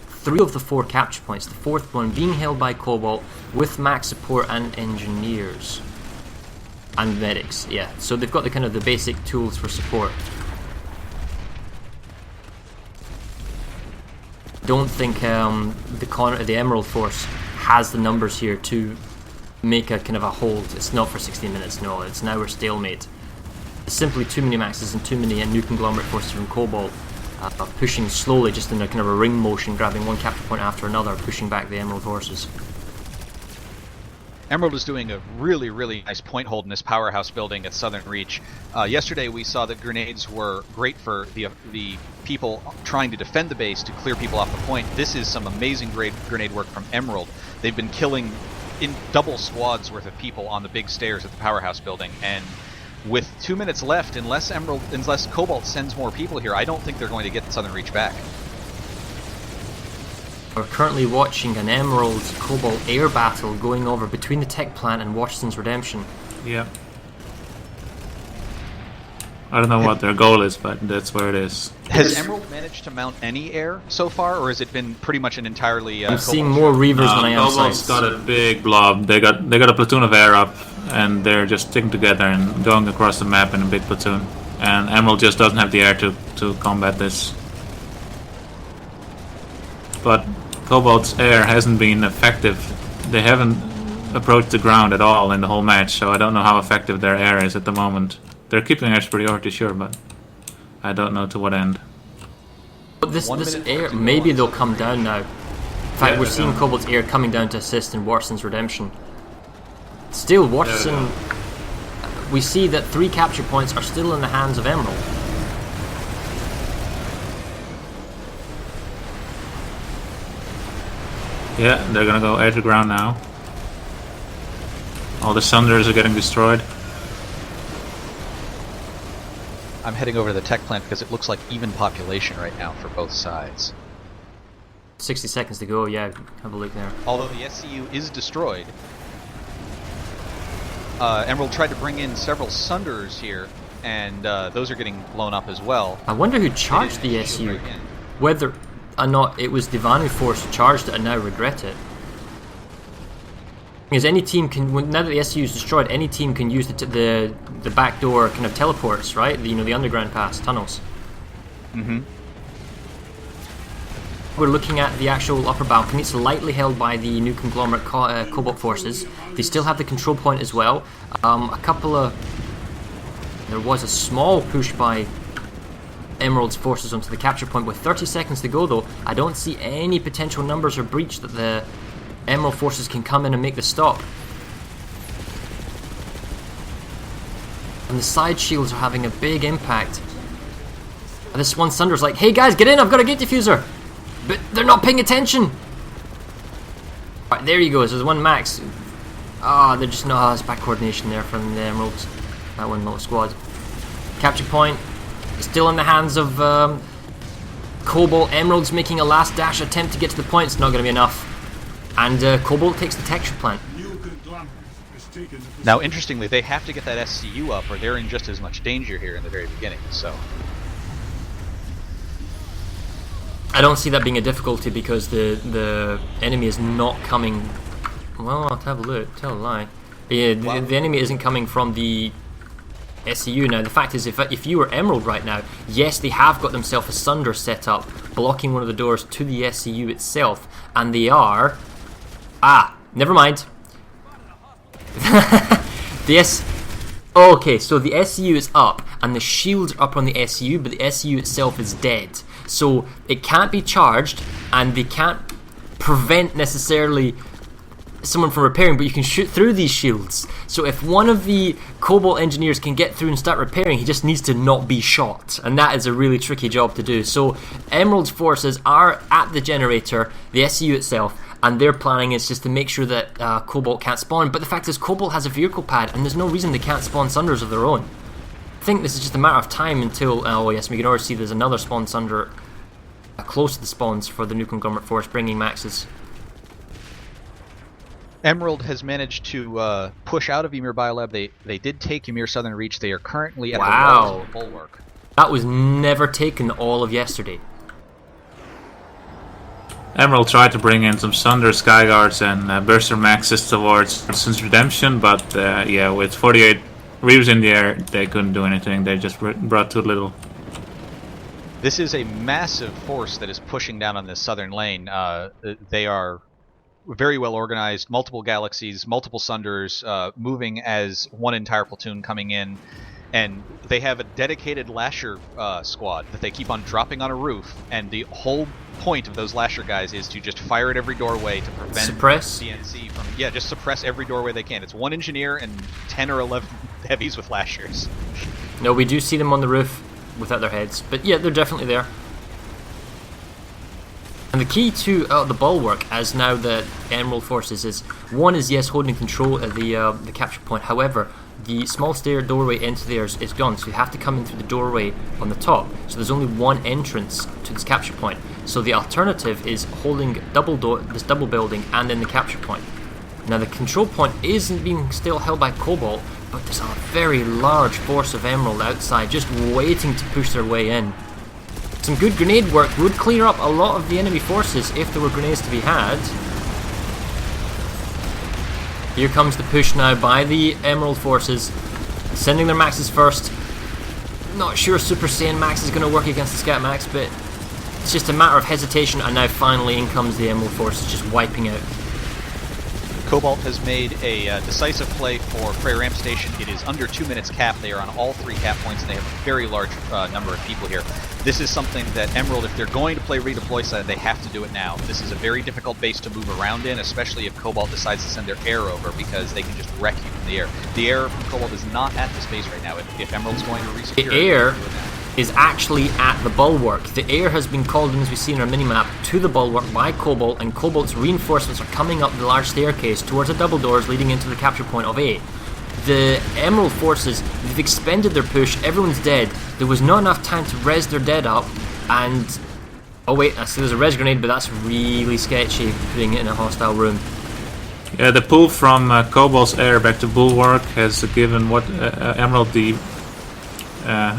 3 of the 4 capture points, the 4th one being held by Cobalt with max support and engineers. And medics, yeah. So they've got the kind of the basic tools for support. Don't think the Emerald Force has the numbers here to make a kind of a hold. It's not for 16 minutes, no. It's now we're stalemate. It's simply too many maxes and too many new conglomerate forces from Cobalt pushing slowly, just in a kind of a ring motion, grabbing one capture point after another, pushing back the Emerald forces. Emerald is doing a really, really nice point hold in this powerhouse building at Southern Reach. Yesterday we saw that grenades were great for the people trying to defend the base to clear people off the point. This is some amazing grenade work from Emerald. They've been killing in double squads worth of people on the big stairs at the powerhouse building, and with 2 minutes left, unless Cobalt sends more people here, I don't think they're going to get Southern Reach back. We're currently watching an Emerald Cobalt air battle going over between the tech plant and Washington's Redemption. Yeah. I don't know what their goal is, but that's where it is. Has Emerald managed to mount any air so far, or has it been pretty much an entirely? I'm seeing more Reavers than I am Cobalt's sites. got a big blob. They got a platoon of air up, and they're just sticking together and going across the map in a big platoon. And Emerald just doesn't have the air to combat this. But Cobalt's air hasn't been effective. They haven't approached the ground at all in the whole match, so I don't know how effective their air is at the moment. They're keeping air superiority, sure, but I don't know to what end. But this air, maybe they'll come down now. In fact, we're seeing Cobalt's air coming down to assist in Watson's Redemption. Still, Watson, we see that 3 capture points are still in the hands of Emerald. Yeah, they're gonna go air to ground now. All the Sunders are getting destroyed. I'm heading over to the tech plant because it looks like even population right now for both sides. 60 seconds to go, yeah, have a look there. Although the SCU is destroyed, Emerald tried to bring in several Sunders here, and those are getting blown up as well. I wonder who charged the SU. Whether or not it was the Vanu Force who charged it and now regret it. Because any team can, now that the SU is destroyed, any team can use the backdoor kind of teleports, right? The underground pass tunnels. Mm-hmm. We're looking at the actual upper balcony. It's lightly held by the new conglomerate Cobalt forces. They still have the control point as well. There was a small push by Emerald's forces onto the capture point with 30 seconds to go, though. I don't see any potential numbers or breach that the Emerald forces can come in and make the stop. And the side shields are having a big impact. This one Sunder's like, hey guys, get in, I've got a gate diffuser! But they're not paying attention! Alright, there he goes, there's one Max. They're just not, there's back coordination there from the Emeralds. That one little squad. Capture point, still in the hands of Cobalt. Emerald's making a last dash attempt to get to the point, it's not going to be enough. And Cobalt takes the texture plant. Now, interestingly, they have to get that SCU up, or they're in just as much danger here in the very beginning. So, I don't see that being a difficulty because the enemy is not coming. Well, I'll have a look. Tell a lie. Yeah, the enemy isn't coming from the SCU now. The fact is, if you were Emerald right now, yes, they have got themselves a Sunder set up, blocking one of the doors to the SCU itself, and they are. Never mind. Okay, so the SCU is up, and the shields are up on the SCU, but the SCU itself is dead. So it can't be charged, and they can't prevent necessarily someone from repairing, but you can shoot through these shields. So if one of the Cobalt engineers can get through and start repairing. He just needs to not be shot, and that is a really tricky job to do. So Emerald's forces are at the generator, the SCU itself, and their planning is just to make sure that Cobalt can't spawn. But the fact is, Cobalt has a vehicle pad, and there's no reason they can't spawn Sunders of their own. I think this is just a matter of time until... oh yes, we can already see there's another spawn Sunder close to the spawns for the new Conglomerate Force, bringing Maxes. Emerald has managed to push out of Ymir Biolab. They did take Ymir Southern Reach. They are currently at the walls of the bulwark. That was never taken all of yesterday. Emerald tried to bring in some Sunder, Skyguards, and Burster Maxes towards Sin's Redemption, but yeah, with 48 Reavers in the air, they couldn't do anything. They just brought too little. This is a massive force that is pushing down on this southern lane. They are very well organized, multiple galaxies, multiple Sunders, moving as one entire platoon coming in. And they have a dedicated Lasher squad that they keep on dropping on a roof, and the whole point of those Lasher guys is to just fire at every doorway to prevent suppress CNC from... Yeah, just suppress every doorway they can. It's one engineer and 10 or 11 heavies with Lashers. No, we do see them on the roof without their heads, but yeah, they're definitely there. And the key to the bulwark, as now the Emerald forces, is one is yes holding control of the capture point. However, the small stair doorway into there is gone, so you have to come in through the doorway on the top. So there's only one entrance to this capture point. So the alternative is holding this double building and then the capture point. Now the control point isn't being still held by Cobalt, but there's a very large force of Emerald outside just waiting to push their way in. Some good grenade work would clear up a lot of the enemy forces if there were grenades to be had. Here comes the push now by the Emerald forces, sending their Maxes first. Not sure Super Saiyan Max is going to work against the Scat Max, but it's just a matter of hesitation, and now finally in comes the Emerald forces just wiping out. Cobalt has made a decisive play for Prayer Ramp Station. It is under 2 minutes cap. They are on all 3 cap points, and they have a very large number of people here. This is something that Emerald, if they're going to play redeploy side, they have to do it now. This is a very difficult base to move around in, especially if Cobalt decides to send their air over, because they can just wreck you from the air. The air from Cobalt is not at this base right now. If Emerald's going to resecure the air is actually at the bulwark. The air has been called in, as we see in our minimap, to the bulwark by Cobalt, and Cobalt's reinforcements are coming up the large staircase towards the double doors leading into the capture point of A. The Emerald forces, they've expended their push, everyone's dead. There was not enough time to res their dead up, and... oh wait, I see there's a res grenade, but that's really sketchy, putting it in a hostile room. Yeah, the pull from Cobalt's air back to Bulwark has given Emerald the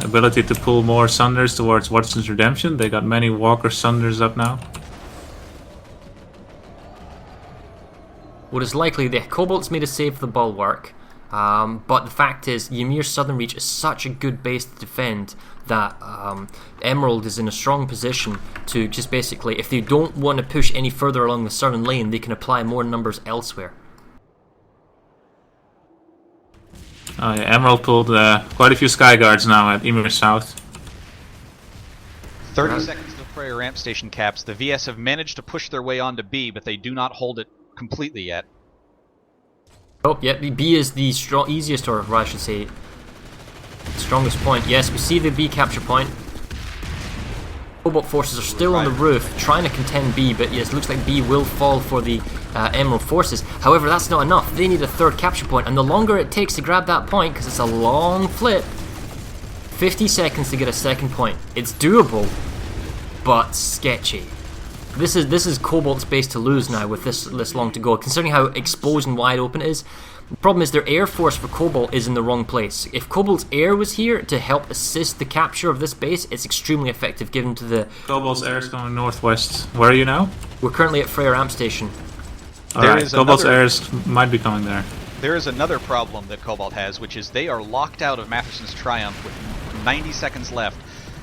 ability to pull more Sunders towards Watson's Redemption. They got many Walker Sunders up now. What is likely, the Cobalt's made a save for the bulwark, but the fact is, Ymir's Southern Reach is such a good base to defend that Emerald is in a strong position to just basically, if they don't want to push any further along the southern lane, they can apply more numbers elsewhere. Oh yeah, Emerald pulled quite a few Skyguards now at Ymir South. 30 seconds to Prayer Ramp Station caps. The VS have managed to push their way onto B, but they do not hold it completely yet. Oh, yeah, B is the easiest, or I should say, strongest point. Yes, we see the B capture point. Cobalt forces are still on the roof, trying to contend B, but yes, looks like B will fall for the Emerald forces. However, that's not enough. They need a third capture point, and the longer it takes to grab that point, because it's a long flip, 50 seconds to get a second point. It's doable, but sketchy. This is Cobalt's base to lose now with this long to go, considering how exposed and wide open it is. The problem is their air force for Cobalt is in the wrong place. If Cobalt's air was here to help assist the capture of this base, it's extremely effective given to the... Cobalt's air is going northwest. Where are you now? We're currently at Freya Ramp Station. Alright, Cobalt's airs might be coming there. There is another problem that Cobalt has, which is they are locked out of Matherson's Triumph with 90 seconds left.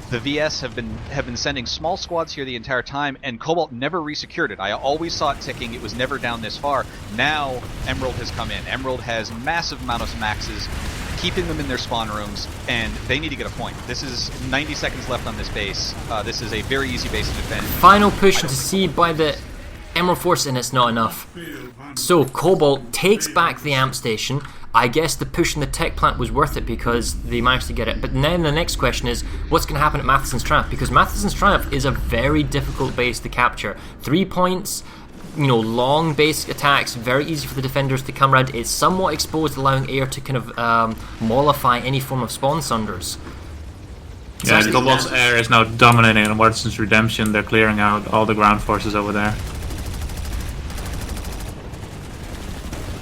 The VS have been sending small squads here the entire time, and Cobalt never resecured it. I always saw it ticking. It was never down this far. Now Emerald has come in. Emerald has massive amount of maxes, keeping them in their spawn rooms, and they need to get a point. This is 90 seconds left on this base. This is a very easy base to defend. Final push into C by the Emerald Force, and it's not enough. So Cobalt takes back the amp station, I guess the push in the tech plant was worth it because they managed to get it. But then the next question is, what's going to happen at Matheson's Triumph? Because Matheson's Triumph is a very difficult base to capture. 3 points, long base attacks, very easy for the defenders to come around. It's somewhat exposed, allowing air to kind of mollify any form of spawn sunders. Yeah, Cobalt's air is now dominating on Watson's Redemption. They're clearing out all the ground forces over there.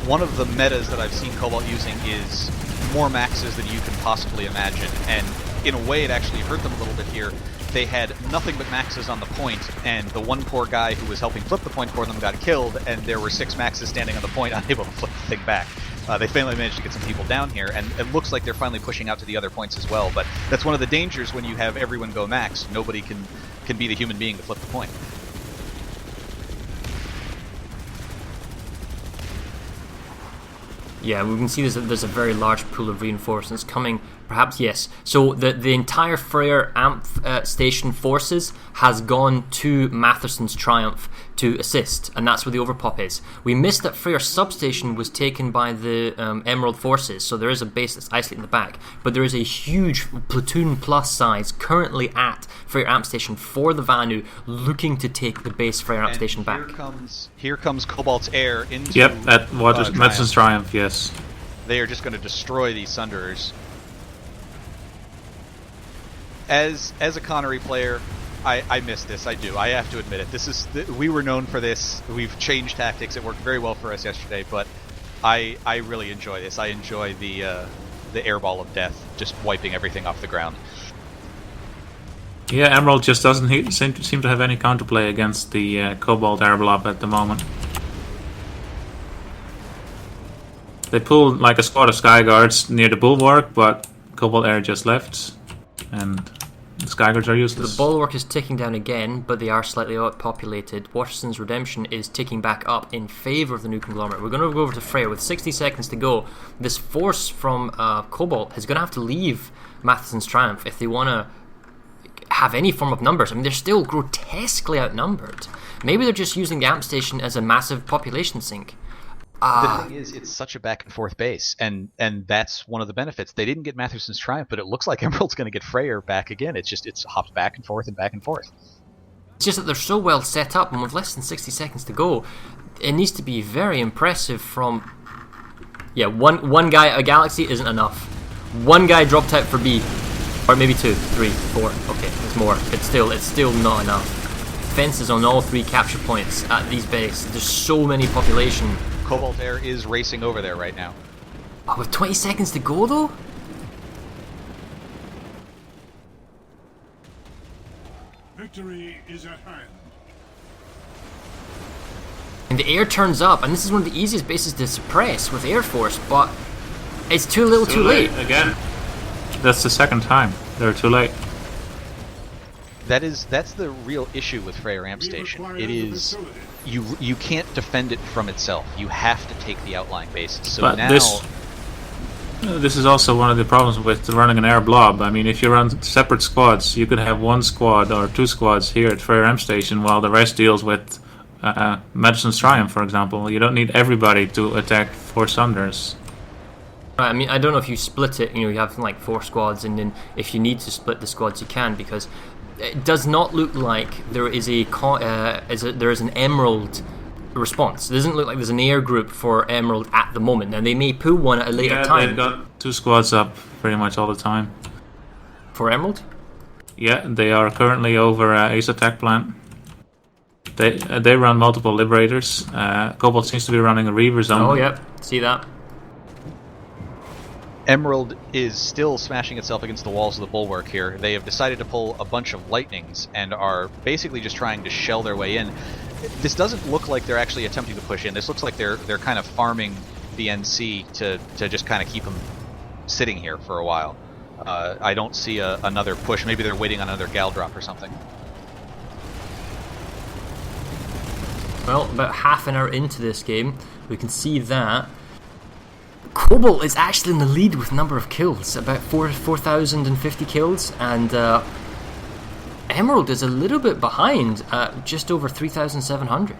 One of the metas that I've seen Cobalt using is more maxes than you can possibly imagine, and in a way it actually hurt them a little bit here. They had nothing but maxes on the point, and the one poor guy who was helping flip the point for them got killed, and there were 6 maxes standing on the point unable to flip the thing back. They finally managed to get some people down here, and it looks like they're finally pushing out to the other points as well, but that's one of the dangers when you have everyone go max. Nobody can be the human being to flip the point. Yeah, we can see there's a very large pool of reinforcements coming. Perhaps, yes. So the entire Freyr amp station forces has gone to Matheson's Triumph to assist, and that's where the overpop is. We missed that Freyr substation was taken by the Emerald forces, so there is a base that's isolated in the back, but there is a huge platoon plus size currently at Freyr amp station for the Vanu, looking to take the base Freyr amp station back. Here comes Cobalt's air into Yep, at Matheson's Triumph, yes. They are just going to destroy these Sunderers. As a Connery player, I miss this. I do. I have to admit it. We were known for this. We've changed tactics. It worked very well for us yesterday, but I really enjoy this. I enjoy the airball of death, just wiping everything off the ground. Yeah, Emerald just doesn't seem to have any counterplay against the Cobalt airblob at the moment. They pulled like a squad of Skyguards near the bulwark, but Cobalt Air just left, and the Skyguards are useless. The bulwark is ticking down again, but they are slightly outpopulated. Waterston's Redemption is ticking back up in favour of the new conglomerate. We're going to go over to Freyr with 60 seconds to go. This force from Cobalt is going to have to leave Matheson's Triumph if they want to have any form of numbers. I mean, they're still grotesquely outnumbered. Maybe they're just using the amp station as a massive population sink. The thing is, it's such a back and forth base, and that's one of the benefits. They didn't get Matheson's Triumph, but it looks like Emerald's going to get Freyr back again. It's hopped back and forth and back and forth. It's just that they're so well set up, and with less than 60 seconds to go, it needs to be very impressive from... Yeah, one guy, a Galaxy isn't enough. One guy dropped out for B, or maybe 2, 3, 4. Okay, it's more. It's still not enough. Fences on all 3 capture points at these bases. There's so many population. Cobalt Air is racing over there right now. Oh, with 20 seconds to go, though? Victory is at hand. And the air turns up, and this is one of the easiest bases to suppress with Air Force, but it's too little too late. Again. That's the second time. They're too late. That's the real issue with Freyr Amp Station. It is... You can't defend it from itself. You have to take the outlying bases. So but now this is also one of the problems with running an air blob. I mean, if you run separate squads, you could have 1 squad or 2 squads here at Freyr Amp Station while the rest deals with Madison's Triumph, for example. You don't need everybody to attack 4 Sunders. Right, I mean, I don't know if you split it. You have like 4 squads, and then if you need to split the squads, you can, because it does not look like there is there is an Emerald response. It doesn't look like there's an air group for Emerald at the moment. Now, they may pull one at a later time. They've got 2 squads up pretty much all the time. For Emerald? Yeah, they are currently over Ace Attack Plant. They run multiple Liberators. Cobalt seems to be running a Reaver Zone. Oh, yep. See that? Emerald is still smashing itself against the walls of the bulwark here. They have decided to pull a bunch of lightnings and are basically just trying to shell their way in. This doesn't look like they're actually attempting to push in. This looks like they're kind of farming the NC to just kind of keep them sitting here for a while. I don't see another push. Maybe they're waiting on another gal drop or something. Well, about half an hour into this game, we can see that Cobalt is actually in the lead with number of kills, about 4,050 kills, and Emerald is a little bit behind at just over 3,700.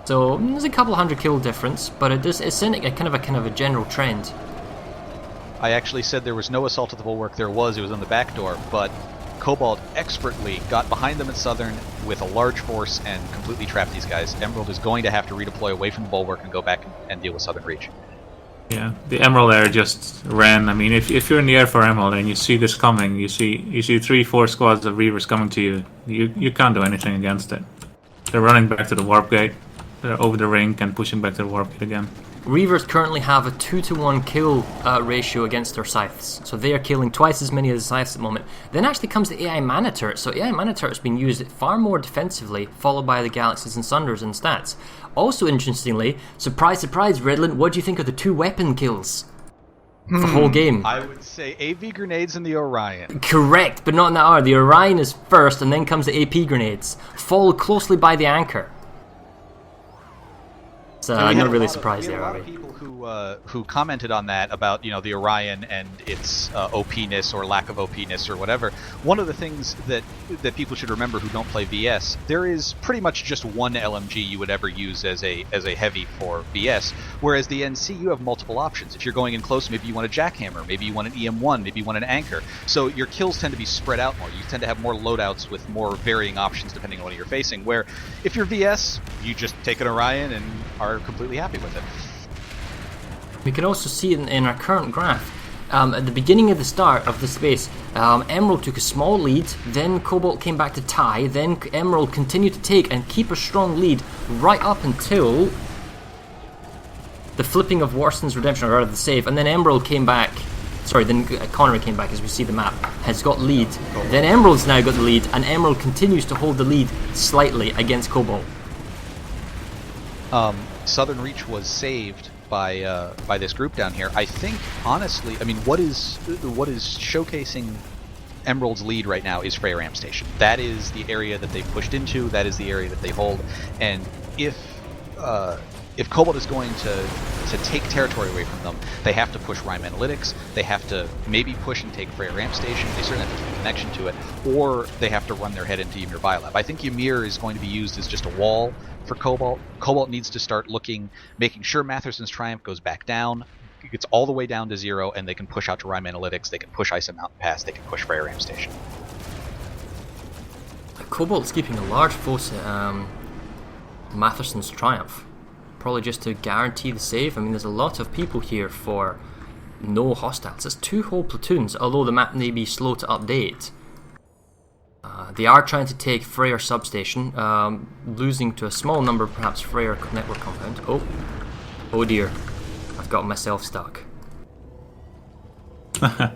So there's a couple hundred kill difference, but it's in a kind of a general trend. I actually said there was no assault at the bulwark. It was on the back door, but Cobalt expertly got behind them at Southern with a large force and completely trapped these guys. Emerald is going to have to redeploy away from the bulwark and go back and deal with Southern Reach. Yeah, the Emerald Air just ran. I mean, if you're in the air for Emerald and you see this coming, you see 3-4 squads of Reavers coming to you, you can't do anything against it. They're running back to the warp gate. They're over the rink and pushing back to the warp gate again. Reavers currently have a 2-to-1 kill ratio against their scythes, so they are killing twice as many as the scythes at the moment. Then actually comes the AI Mana Turret, so AI Mana Turret has been used far more defensively, followed by the Galaxies and Sunders and stats. Also interestingly, surprise surprise Redland, what do you think of the 2 weapon kills? The whole game. I would say AV grenades and the Orion. Correct, but not in that order. The Orion is first, and then comes the AP grenades, followed closely by the Anchor. So I'm not really surprised there, are we? Who commented on that about the Orion and its OP-ness or lack of OP-ness or whatever. One of the things that people should remember who don't play VS, there is pretty much just one LMG you would ever use as a heavy for VS, whereas the NC you have multiple options. If you're going in close, maybe you want a jackhammer, maybe you want an EM1, maybe you want an anchor. So your kills tend to be spread out more. You tend to have more loadouts with more varying options depending on what you're facing. Where if you're VS, you just take an Orion and are completely happy with it. We can also see in our current graph, at the beginning of the start of the space, Emerald took a small lead, then Cobalt came back to tie, then Emerald continued to take and keep a strong lead right up until the flipping of Warson's redemption, or rather the save, and then Emerald came back. Sorry, then Connery came back, as we see the map, has got lead. Then Emerald's now got the lead, and Emerald continues to hold the lead slightly against Cobalt. Southern Reach was saved by this group down here. I think, honestly, I mean, what is showcasing Emerald's lead right now is Freyr Amp Station. That is the area that they pushed into. That is the area that they hold. And if Cobalt is going to take territory away from them, they have to push Rime Analytics. They have to maybe push and take Freyr Amp Station. They certainly have to keep a connection to it, or they have to run their head into Ymir Biolab. I think Ymir is going to be used as just a wall for Cobalt. Cobalt needs to start making sure Matherson's Triumph goes back down, gets all the way down to 0, and they can push out to Rime Analytics, they can push Ice Mountain Pass, they can push Freyr Amp Station. Cobalt's keeping a large force at Matherson's Triumph, probably just to guarantee the save. I mean, there's a lot of people here for no hostiles. It's 2 whole platoons, although the map may be slow to update. They are trying to take Freyr Substation, losing to a small number, perhaps Freyr Network Compound. Oh dear, I've got myself stuck. Yeah,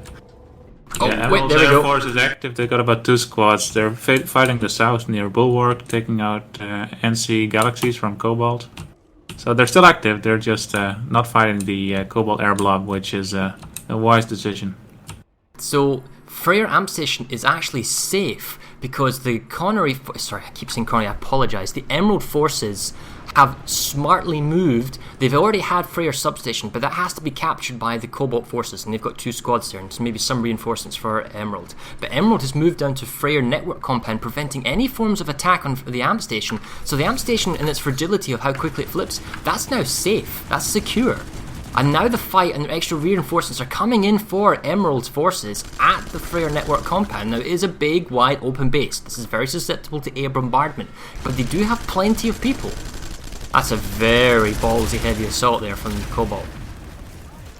Emerald's there we Air go. Force is active. They got about 2 squads. They're fighting the south near Bulwark, taking out NC Galaxies from Cobalt. So they're still active. They're just not fighting the Cobalt Air Blob, which is a wise decision. So Freyr Amp Station is actually safe because the Connery... Sorry, I keep saying Connery, I apologise. The Emerald forces have smartly moved. They've already had Freyr Substation, but that has to be captured by the Cobalt forces, and they've got 2 squads there, and so maybe some reinforcements for Emerald. But Emerald has moved down to Freyr Network Compound, preventing any forms of attack on the Amp Station. So the Amp Station, and its fragility of how quickly it flips, that's now safe. That's secure. And now the fight and the extra reinforcements are coming in for Emerald's forces at the Freyr Network Compound. Now, it is a big, wide, open base. This is very susceptible to air bombardment, but they do have plenty of people. That's a very ballsy heavy assault there from Cobalt.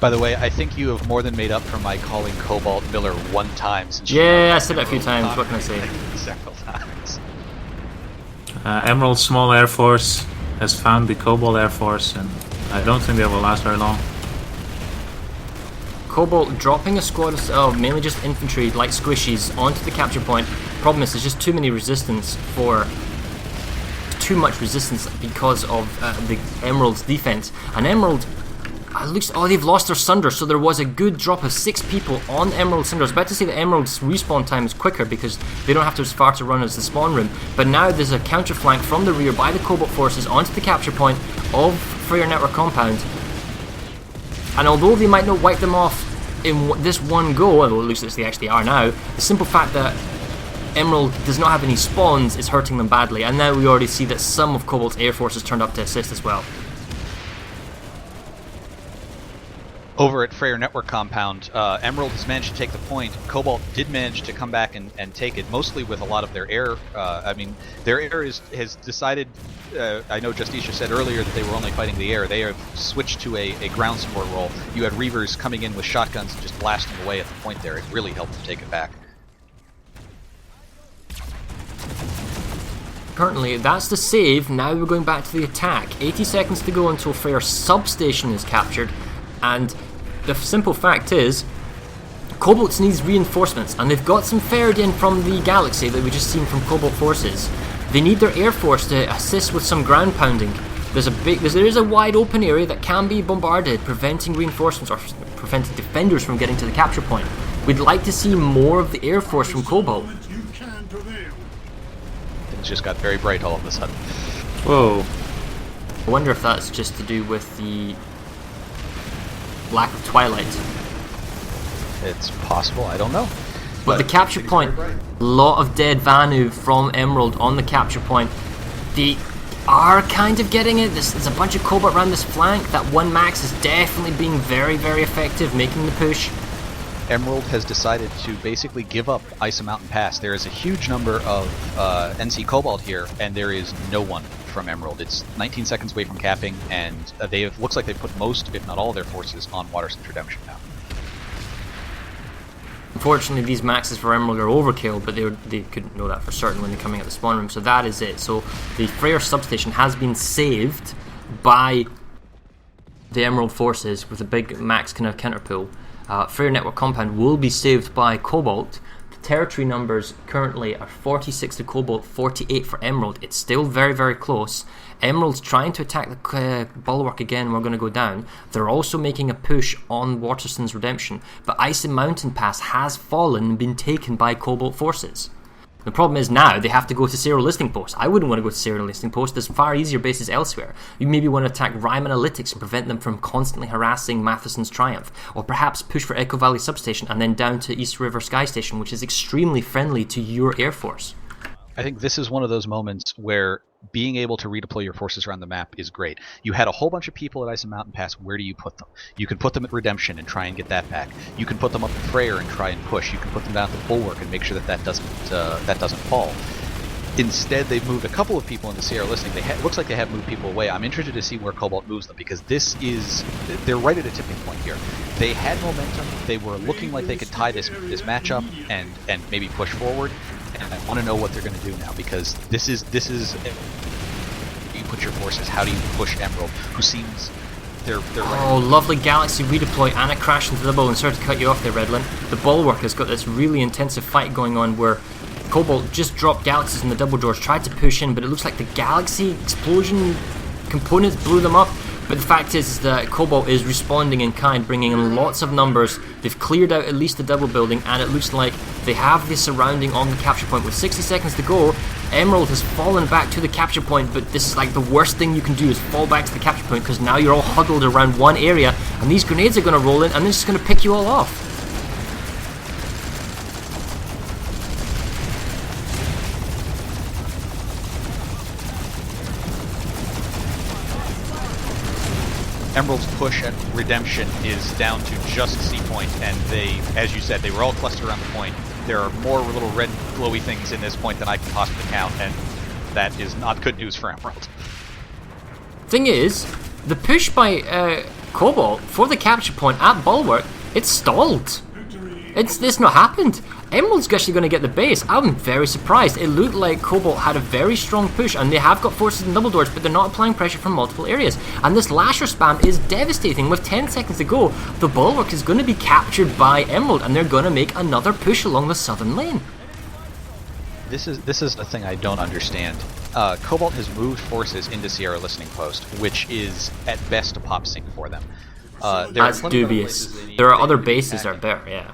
By the way, I think you have more than made up for my calling Cobalt Miller one time since Yeah, I said it a few times. What can I say? Several times. Emerald's small air force has found the Cobalt Air Force, and I don't think they will last very long. Cobalt dropping a squad of mainly just infantry, like squishies, onto the capture point. Problem is, there's just too many resistance for... too much resistance because of the Emerald's defense. And Emerald... looks... Oh, they've lost their Sunder, so there was a good drop of 6 people on Emerald Sunder. I was about to say that Emerald's respawn time is quicker because they don't have to as far to run as the spawn room. But now there's a counterflank from the rear by the Cobalt forces onto the capture point of Freyr Network Compound. And although they might not wipe them off in this one go, although it looks like they actually are now, the simple fact that Emerald does not have any spawns is hurting them badly, and now we already see that some of Cobalt's air forces turned up to assist as well. Over at Freyr Network Compound, Emerald has managed to take the point. Cobalt did manage to come back and take it, mostly with a lot of their air. Their air has decided, I know Justisha said earlier that they were only fighting the air. They have switched to a ground support role. You had Reavers coming in with shotguns and just blasting away at the point there. It really helped them take it back. Currently, that's the save. Now we're going back to the attack. 80 seconds to go until Freyr substation is captured, and the simple fact is, Cobalt needs reinforcements, and they've got some ferried in from the galaxy that we just seen from Cobalt forces. They need their air force to assist with some ground pounding. There is a wide open area that can be bombarded, preventing reinforcements or preventing defenders from getting to the capture point. We'd like to see more of the air force from Cobalt. Things just got very bright all of a sudden. Whoa. I wonder if that's just to do with the lack of twilight. It's possible, I don't know. But the capture point, a lot of dead Vanu from Emerald on the capture point. They are kind of getting it. There's a bunch of Cobalt around this flank. That one max is definitely being very, very effective, making the push. Emerald has decided to basically give up Isa Mountain Pass. There is a huge number of NC Cobalt here, and there is no one from Emerald. It's 19 seconds away from capping, and looks like they've put most, if not all, of their forces on Waterson's Redemption now. Unfortunately, these maxes for Emerald are overkill, but they couldn't know that for certain when they're coming at the spawn room, so that is it. So the Freyr substation has been saved by the Emerald forces with a big max kind of counterpull. Freyr Network Compound will be saved by Cobalt. The territory numbers currently are 46 to Cobalt, 48 for Emerald. It's still very, very close. Emerald's trying to attack the bulwark again. We're going to go down. They're also making a push on Waterston's Redemption, but Icy Mountain Pass has fallen and been taken by Cobalt forces. The problem is now they have to go to serial listing post. I wouldn't want to go to serial listing post. There's far easier bases elsewhere. You maybe want to attack Rime Analytics and prevent them from constantly harassing Matheson's Triumph, or perhaps push for Echo Valley Substation and then down to East River Sky Station, which is extremely friendly to your air force. I think this is one of those moments where being able to redeploy your forces around the map is great. You had a whole bunch of people at Ice and Mountain Pass. Where do you put them? You can put them at Redemption and try and get that back. You can put them up at Freyr and try and push. You can put them down at the Bulwark and make sure that doesn't fall. Instead, they've moved a couple of people into Sierra Listening. Looks like they have moved people away. I'm interested to see where Cobalt moves them, because they're right at a tipping point here. They had momentum. They were looking like they could tie this matchup and maybe push forward. And I want to know what they're going to do now, because this is you put your forces. How do you push Emerald, who seems they're oh, lovely Galaxy redeploy and a crash into the double. And sorry to cut you off there, Redlin. The Bulwark has got this really intensive fight going on where Cobalt just dropped Galaxies in the double doors, tried to push in, but it looks like the Galaxy explosion components blew them up. But the fact is that Cobalt is responding in kind, bringing in lots of numbers. They've cleared out at least the double building, and it looks like they have the surrounding on the capture point. With 60 seconds to go, Emerald has fallen back to the capture point, but this is like the worst thing you can do is fall back to the capture point, because now you're all huddled around one area, and these grenades are going to roll in, and they're just going to pick you all off. Emerald's push at Redemption is down to just C point, and they, as you said, they were all clustered around the point. There are more little red glowy things in this point than I can possibly count, and that is not good news for Emerald. Thing is, the push by Cobalt for the capture point at Bulwark, it's stalled. It's not happened. Emerald's actually going to get the base. I'm very surprised. It looked like Cobalt had a very strong push, and they have got forces in double doors, but they're not applying pressure from multiple areas. And this lasher spam is devastating. With 10 seconds to go, the Bulwark is going to be captured by Emerald, and they're going to make another push along the southern lane. This is the thing I don't understand. Cobalt has moved forces into Sierra Listening Post, which is at best a pop sync for them. That's dubious. There are other bases out there, yeah.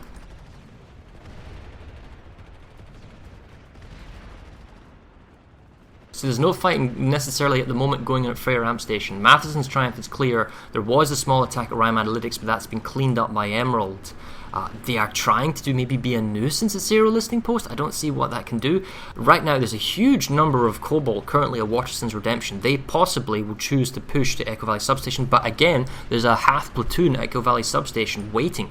So there's no fighting necessarily at the moment going on at Freyr Ramp Station. Matheson's Triumph is clear. There was a small attack at Rime Analytics, but that's been cleaned up by Emerald. They are trying to maybe be a nuisance at Zero Listing Post. I don't see what that can do. Right now, there's a huge number of Cobalt currently at Waterston's Redemption. They possibly will choose to push to Echo Valley Substation, but again, there's a half platoon at Echo Valley Substation waiting.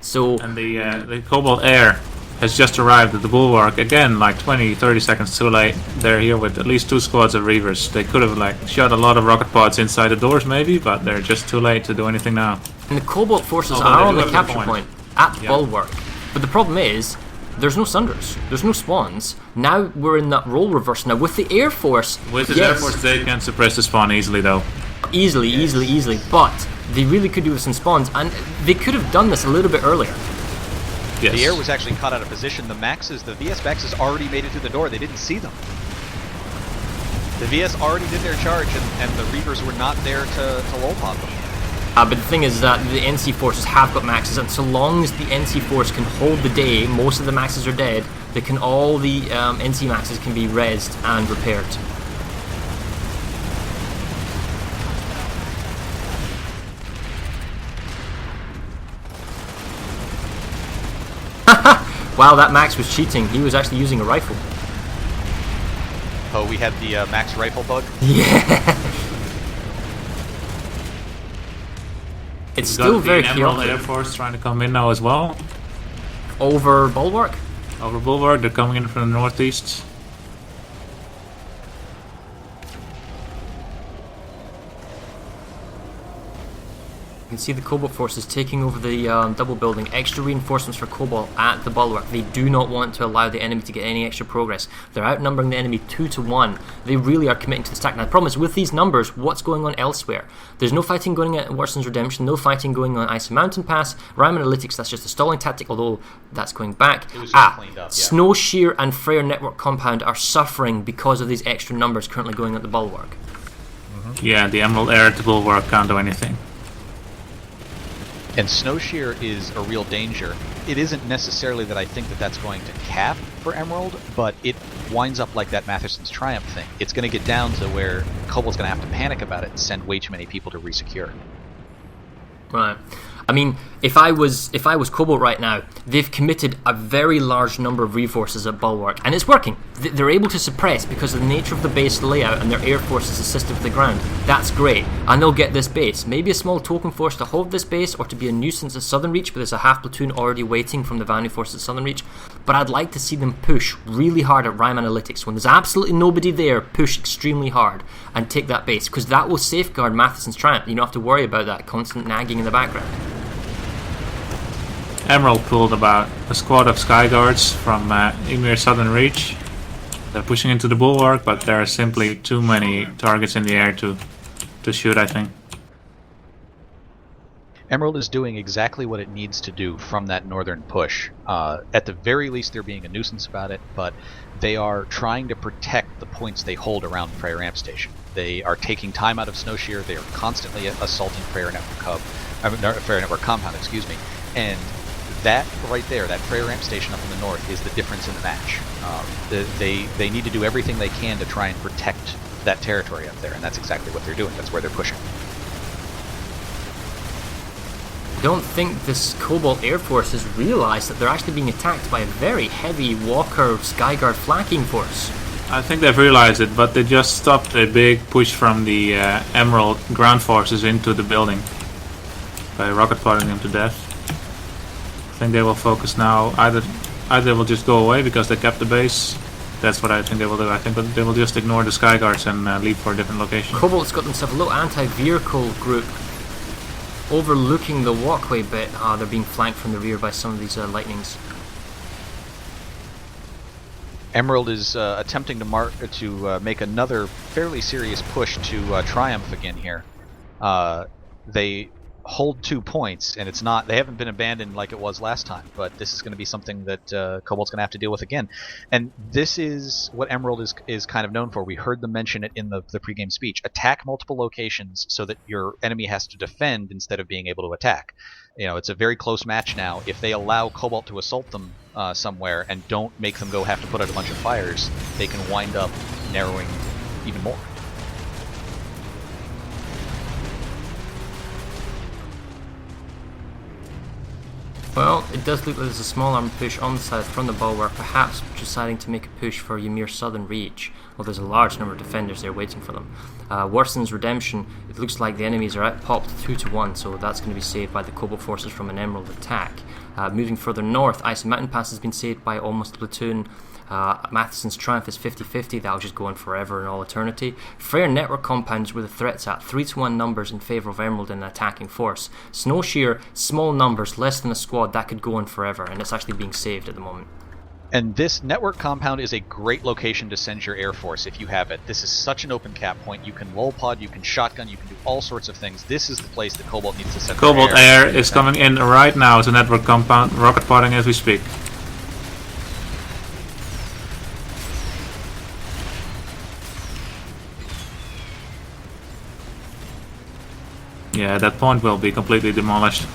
So, and the Cobalt Air has just arrived at the Bulwark, again, like 20-30 seconds too late. They're here with at least 2 squads of Reavers. They could have shot a lot of rocket pods inside the doors maybe, but they're just too late to do anything now. And the Cobalt forces are on the capture point at the Bulwark. But the problem is, there's no Sunders, there's no spawns. Now we're in that role reverse. Now with the Air Force... With the Air Force, they can suppress the spawn easily though. Easily. But they really could do with some spawns, and they could have done this a little bit earlier. Yes. The Air was actually caught out of position. The VS Maxes already made it through the door. They didn't see them. The VS already did their charge, and the Reavers were not there to lolpop them. But the thing is that the NC forces have got maxes, and so long as the NC force can hold the day, most of the maxes are dead. All the NC maxes can be rezzed and repaired. Wow, that Max was cheating. He was actually using a rifle. Oh, we had the Max rifle bug? Yeah. It's still very Emerald chaotic. Air Force trying to come in now as well. Over Bulwark? Over Bulwark, they're coming in from the northeast. You can see the Cobalt forces taking over the double building. Extra reinforcements for Cobalt at the Bulwark. They do not want to allow the enemy to get any extra progress. They're outnumbering the enemy 2-1. They really are committing to the stack. Now the problem is with these numbers, what's going on elsewhere? There's no fighting going on at Warson's Redemption, no fighting going on Icy Mountain Pass. Rime Analytics, that's just a stalling tactic, although that's going back. It was just cleaned up, yeah. Snow Shear and Freyr Network Compound are suffering because of these extra numbers currently going at the Bulwark. Yeah, the Emerald Air at the Bulwark can't do anything. And Snow Shear is a real danger. It isn't necessarily that I think that that's going to cap for Emerald, but it winds up like that Matheson's Triumph thing. It's going to get down to where Cobalt's going to have to panic about it and send way too many people to resecure. Right. I mean, if I was Cobalt right now, they've committed a very large number of reinforces at Bulwark, and it's working. They're able to suppress because of the nature of the base layout and their air forces assisted with the ground. That's great, and they'll get this base. Maybe a small token force to hold this base or to be a nuisance at Southern Reach, but there's a half platoon already waiting from the Vanu force at Southern Reach. But I'd like to see them push really hard at Rime Analytics. When there's absolutely nobody there, push extremely hard and take that base, because that will safeguard Matheson's Triumph. You don't have to worry about that constant nagging in the background. Emerald pulled about a squad of Skyguards from Esamir Southern Reach. They're pushing into the Bulwark, but there are simply too many targets in the air to shoot, I think. Emerald is doing exactly what it needs to do from that northern push. At the very least, they're being a nuisance about it, but they are trying to protect the points they hold around Freyr Ramp Station. They are taking time out of Snow Shear. They are constantly assaulting Freyr Network Compound, excuse me, and that right there, that Freyr Ramp Station up in the north, is the difference in the match. They need to do everything they can to try and protect that territory up there, and that's exactly what they're doing. That's where they're pushing. I don't think this Cobalt Air Force has realised that they're actually being attacked by a very heavy Walker Skyguard flanking force. I think they've realized it, but they just stopped a big push from the Emerald ground forces into the building by rocket podding them to death. I think they will focus now. Either they will just go away because they kept the base. That's what I think they will do. I think that they will just ignore the Skyguards and leave for a different location. Cobalt's got themselves a little anti-vehicle group overlooking the walkway bit. They're being flanked from the rear by some of these lightnings. Emerald is attempting to make another fairly serious push to Triumph again here. They hold 2 points, and they haven't been abandoned like it was last time, but this is going to be something that Cobalt's going to have to deal with again. And this is what Emerald is kind of known for. We heard them mention it in the pregame speech. Attack multiple locations so that your enemy has to defend instead of being able to attack. You know, it's a very close match now. If they allow Cobalt to assault them somewhere and don't make them have to put out a bunch of fires, they can wind up narrowing even more. Well, it does look like there's a small armor push on the side from the bulwark, perhaps deciding to make a push for Ymir's southern reach. Well, there's a large number of defenders there waiting for them. Warson's Redemption, it looks like the enemies are outpopped 2-1, so that's going to be saved by the Cobalt forces from an Emerald attack. Moving further north, Ice Mountain Pass has been saved by almost a platoon. Matheson's Triumph is 50-50, that'll just go on forever in all eternity. Freyr Network Compound is where the threat's at, 3-1 numbers in favour of Emerald in an attacking force. Snowshear, small numbers, less than a squad, that could go on forever, and it's actually being saved at the moment. And this network compound is a great location to send your Air Force if you have it. This is such an open cap point. You can lull pod, you can shotgun, you can do all sorts of things. This is the place that Cobalt needs to send Cobalt their Air is coming in right now to network compound, rocket podding as we speak. Yeah, that point will be completely demolished.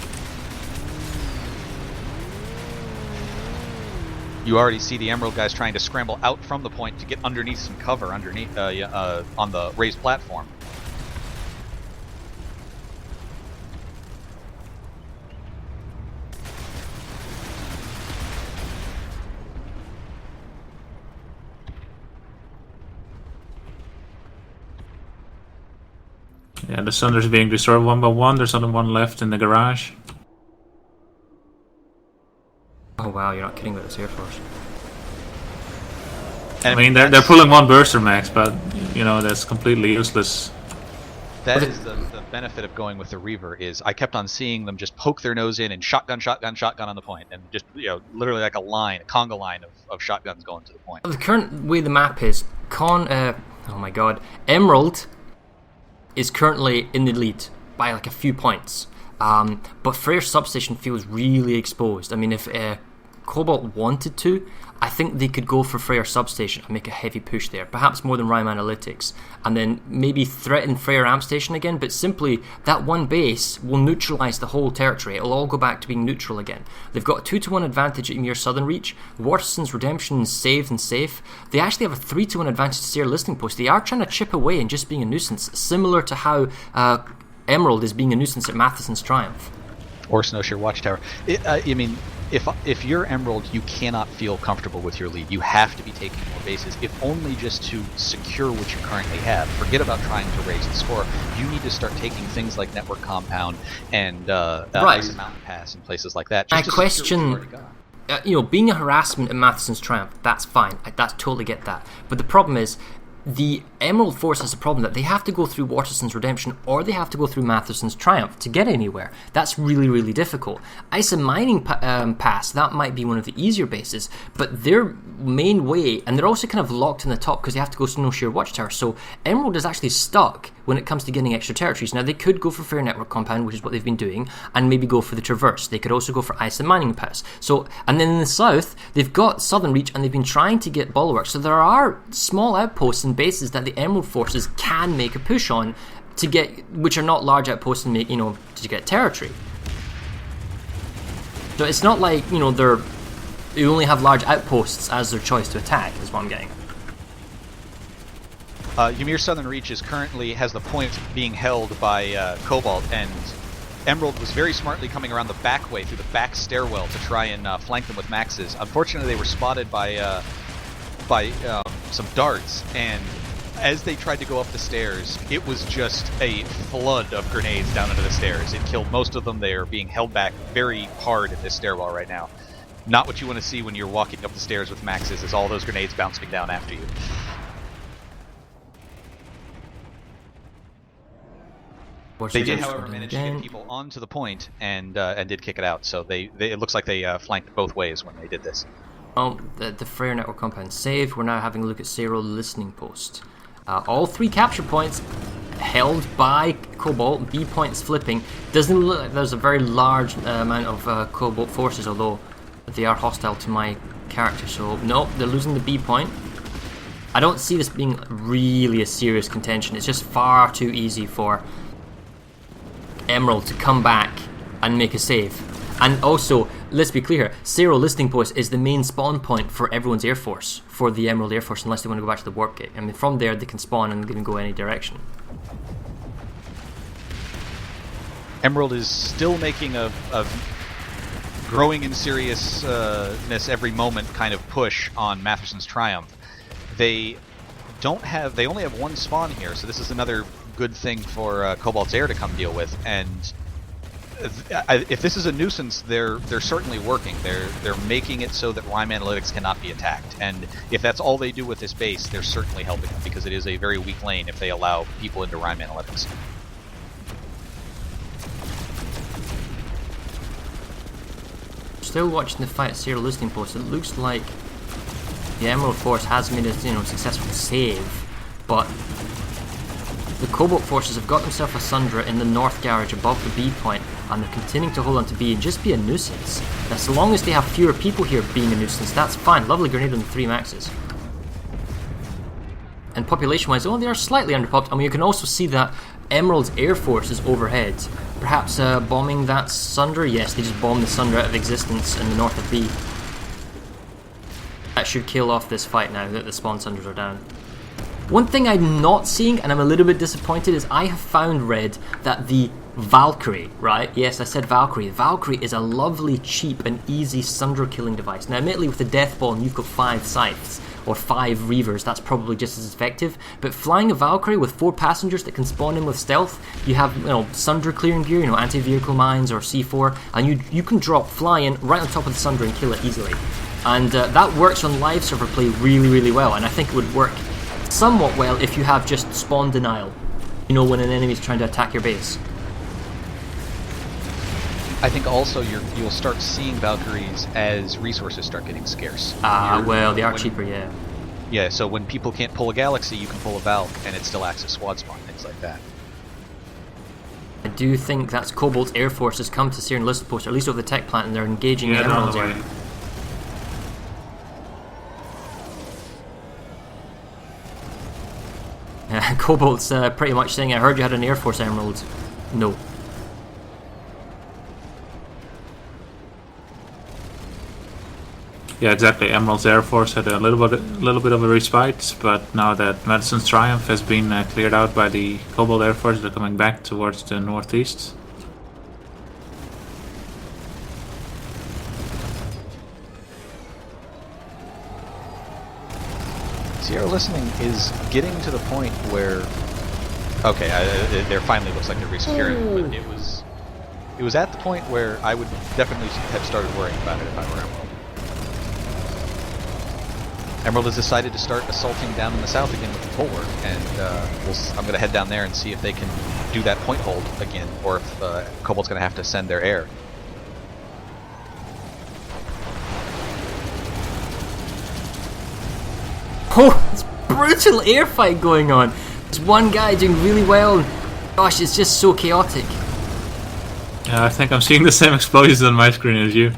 You already see the Emerald guys trying to scramble out from the point to get underneath some cover underneath on the raised platform. Yeah, the Sunder's being destroyed one by one. There's only one left in the garage. Oh wow, you're not kidding with this Air Force. I mean, they're pulling one Burster Max, but, you know, that's completely useless. That is the benefit of going with the Reaver, is I kept on seeing them just poke their nose in and shotgun on the point, and just, you know, literally like a conga line of shotguns going to the point. The current way the map is, Emerald is currently in the lead by like a few points. But Freyr substation feels really exposed. I mean, if Cobalt wanted to, I think they could go for Freyr substation and make a heavy push there, perhaps more than Rime Analytics, and then maybe threaten Freyr amp station again, but simply that one base will neutralise the whole territory. It'll all go back to being neutral again. They've got a 2-1 advantage at Ymir Southern Reach. Waterston's Redemption is saved and safe. They actually have a 3-1 advantage to Sayre Listening Post. They are trying to chip away and just being a nuisance, similar to how Emerald is being a nuisance at Matheson's Triumph. Or Snowshear Watchtower. I mean, if you're Emerald, you cannot feel comfortable with your lead. You have to be taking more bases, if only just to secure what you currently have. Forget about trying to raise the score. You need to start taking things like Network Compound and Ice Mountain Pass and places like that. I question, being a harassment at Matheson's Triumph, that's fine. I totally get that. But the problem is, the Emerald Force has a problem that they have to go through Waterston's Redemption or they have to go through Matheson's Triumph to get anywhere. That's really, really difficult. Ice and Mining Pass, that might be one of the easier bases, but their main way, and they're also kind of locked in the top because they have to go to Snowshear Watchtower, so Emerald is actually stuck when it comes to getting extra territories. Now, they could go for Freyr Network Compound, which is what they've been doing, and maybe go for the Traverse. They could also go for Ice and Mining Pass. So, and then in the south, they've got Southern Reach, and they've been trying to get Bulwarks. So there are small outposts and bases that the Emerald forces can make a push on to get, which are not large outposts and make, to get territory. So it's not like, they only have large outposts as their choice to attack, is what I'm getting. Ymir Southern Reach has the point being held by Cobalt, and Emerald was very smartly coming around the back way through the back stairwell to try and flank them with maxes. Unfortunately, they were spotted by some darts, and as they tried to go up the stairs, it was just a flood of grenades down into the stairs. It killed most of them. They are being held back very hard in this stairwell right now. Not what you want to see when you're walking up the stairs with maxes, is all those grenades bouncing down after you. They did, however, manage to get people onto the point and did kick it out. So it looks like they flanked both ways when they did this. Oh, the Freyr Network Compound saved. We're now having a look at Sayre Listening Post. All 3 capture points held by Cobalt. B points flipping. Doesn't look like there's a very large amount of Cobalt forces, although they are hostile to my character. So no, they're losing the B point. I don't see this being really a serious contention. It's just far too easy for Emerald to come back and make a save. And also, let's be clear, Cero Listing Post is the main spawn point for everyone's Air Force, for the Emerald Air Force, unless they want to go back to the Warp Gate. I mean, from there they can spawn and they can go any direction. Emerald is still making a growing in seriousness every moment kind of push on Matherson's Triumph. They only have one spawn here, so this is another good thing for Cobalt's Air to come deal with. And if this is a nuisance, they're certainly working. They're making it so that Rime Analytics cannot be attacked. And if that's all they do with this base, they're certainly helping them, because it is a very weak lane if they allow people into Rime Analytics. Still watching the fight at Cero Listing Post. It looks like the Emerald Force has made a successful save, but the Cobalt forces have got themselves a Sundra in the north garage above the B point, and they're continuing to hold on to B and just be a nuisance. Now, so long as they have fewer people here being a nuisance, that's fine. Lovely grenade on the 3 maxes. And population-wise, they are slightly underpopped. I mean, you can also see that Emerald's Air Force is overhead. Perhaps bombing that Sundra? Yes, they just bombed the Sundra out of existence in the north of B. That should kill off this fight now that the spawn Sundras are down. One thing I'm not seeing, and I'm a little bit disappointed, is I have found, Red, that the Valkyrie, right? Yes, I said Valkyrie. Valkyrie is a lovely, cheap, and easy Sundra killing device. Now, admittedly, with the Death Ball, and you've got 5 scythes, or 5 Reavers, that's probably just as effective. But flying a Valkyrie with 4 passengers that can spawn in with stealth, you have, Sundra clearing gear, anti-vehicle mines or C4, and you can drop flying right on top of the Sundra and kill it easily. And that works on live server play really, really well, and I think it would work somewhat well if you have just spawn denial, when an enemy's trying to attack your base. I think also you'll start seeing Valkyries as resources start getting scarce. Well, they are cheaper, yeah. Yeah, so when people can't pull a Galaxy, you can pull a Valk, and it still acts as squad spawn, things like that. I do think that's Cobalt's Air Force has come to Cero Listing Post, or at least over the tech plant, and they're engaging the Emeralds area. Cobalt's pretty much saying, I heard you had an Air Force Emerald. No. Yeah, exactly. Emerald's Air Force had a little bit of a respite, but now that Madison's Triumph has been cleared out by the Cobalt Air Force, they're coming back towards the northeast. Cero Listening is getting to the point where, okay, there finally looks like they're resecuring, but it was at the point where I would definitely have started worrying about it if I were Emerald. Emerald has decided to start assaulting down in the south again with the bulwark, and I'm going to head down there and see if they can do that point hold again, or if Cobalt's going to have to send their air. Oh, it's brutal air fight going on. There's one guy doing really well, and gosh, it's just so chaotic. Yeah, I think I'm seeing the same explosions on my screen as you.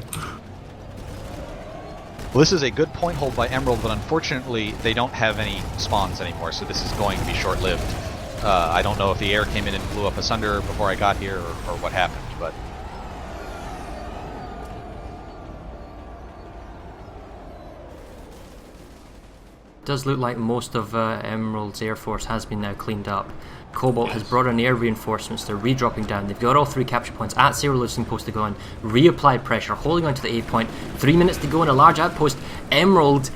Well, this is a good point hold by Emerald, but unfortunately they don't have any spawns anymore, so this is going to be short-lived. I don't know if the air came in and blew up a Sunder before I got here, or what happened, but... It does look like most of Emerald's Air Force has been now cleaned up. Cobalt has brought in air reinforcements, they're redropping down, they've got all 3 capture points at Cero Listing Post to go on, reapplied pressure, holding on to the A point, 3 minutes to go in a large outpost. Emerald,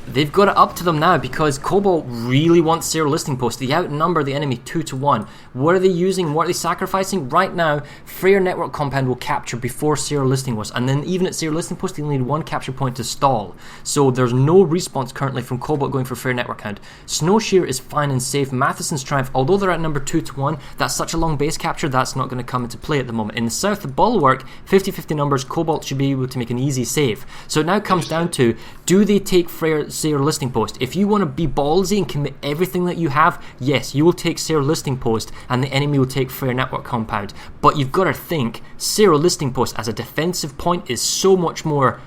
they've got it up to them now because Cobalt really wants Cero Listing Post. They outnumber the enemy 2-1. What are they using? What are they sacrificing? Right now, Freyr Network Compound will capture before Cero Listing was, and then even at Cero Listing Post, they need 1 capture point to stall. So there's no response currently from Cobalt going for Freyr Network Count. Snowshear is fine and safe. Matheson's Triumph, although they're at number 2-1, that's such a long base capture, that's not going to come into play at the moment. In the south, the Bulwark, 50-50 numbers, Cobalt should be able to make an easy save. So it now comes down to, do they take Cero Listing Post? If you want to be ballsy and commit everything that you have, yes, you will take Cero Listing Post and the enemy will take Freyr Network Compound. But you've got to think, Cero Listing Post as a defensive point is so much more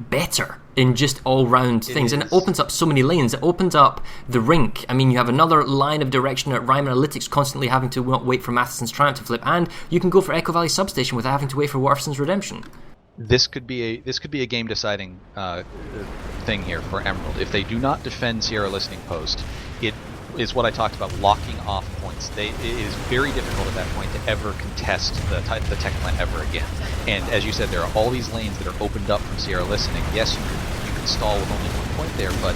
better in just all-round things, and it opens up so many lanes. It opens up the rink. I mean, you have another line of direction at Rime Analytics constantly having to wait for Matheson's Triumph to flip, and you can go for Echo Valley Substation without having to wait for Waterson's Redemption. This could be a game deciding thing here for Emerald. If they do not defend Sierra Listening Post, it is what I talked about, locking off points. It is very difficult at that point to ever contest the tech plant ever again. And as you said, there are all these lanes that are opened up from Sierra Listening. Yes, you can stall with only 1 point there, but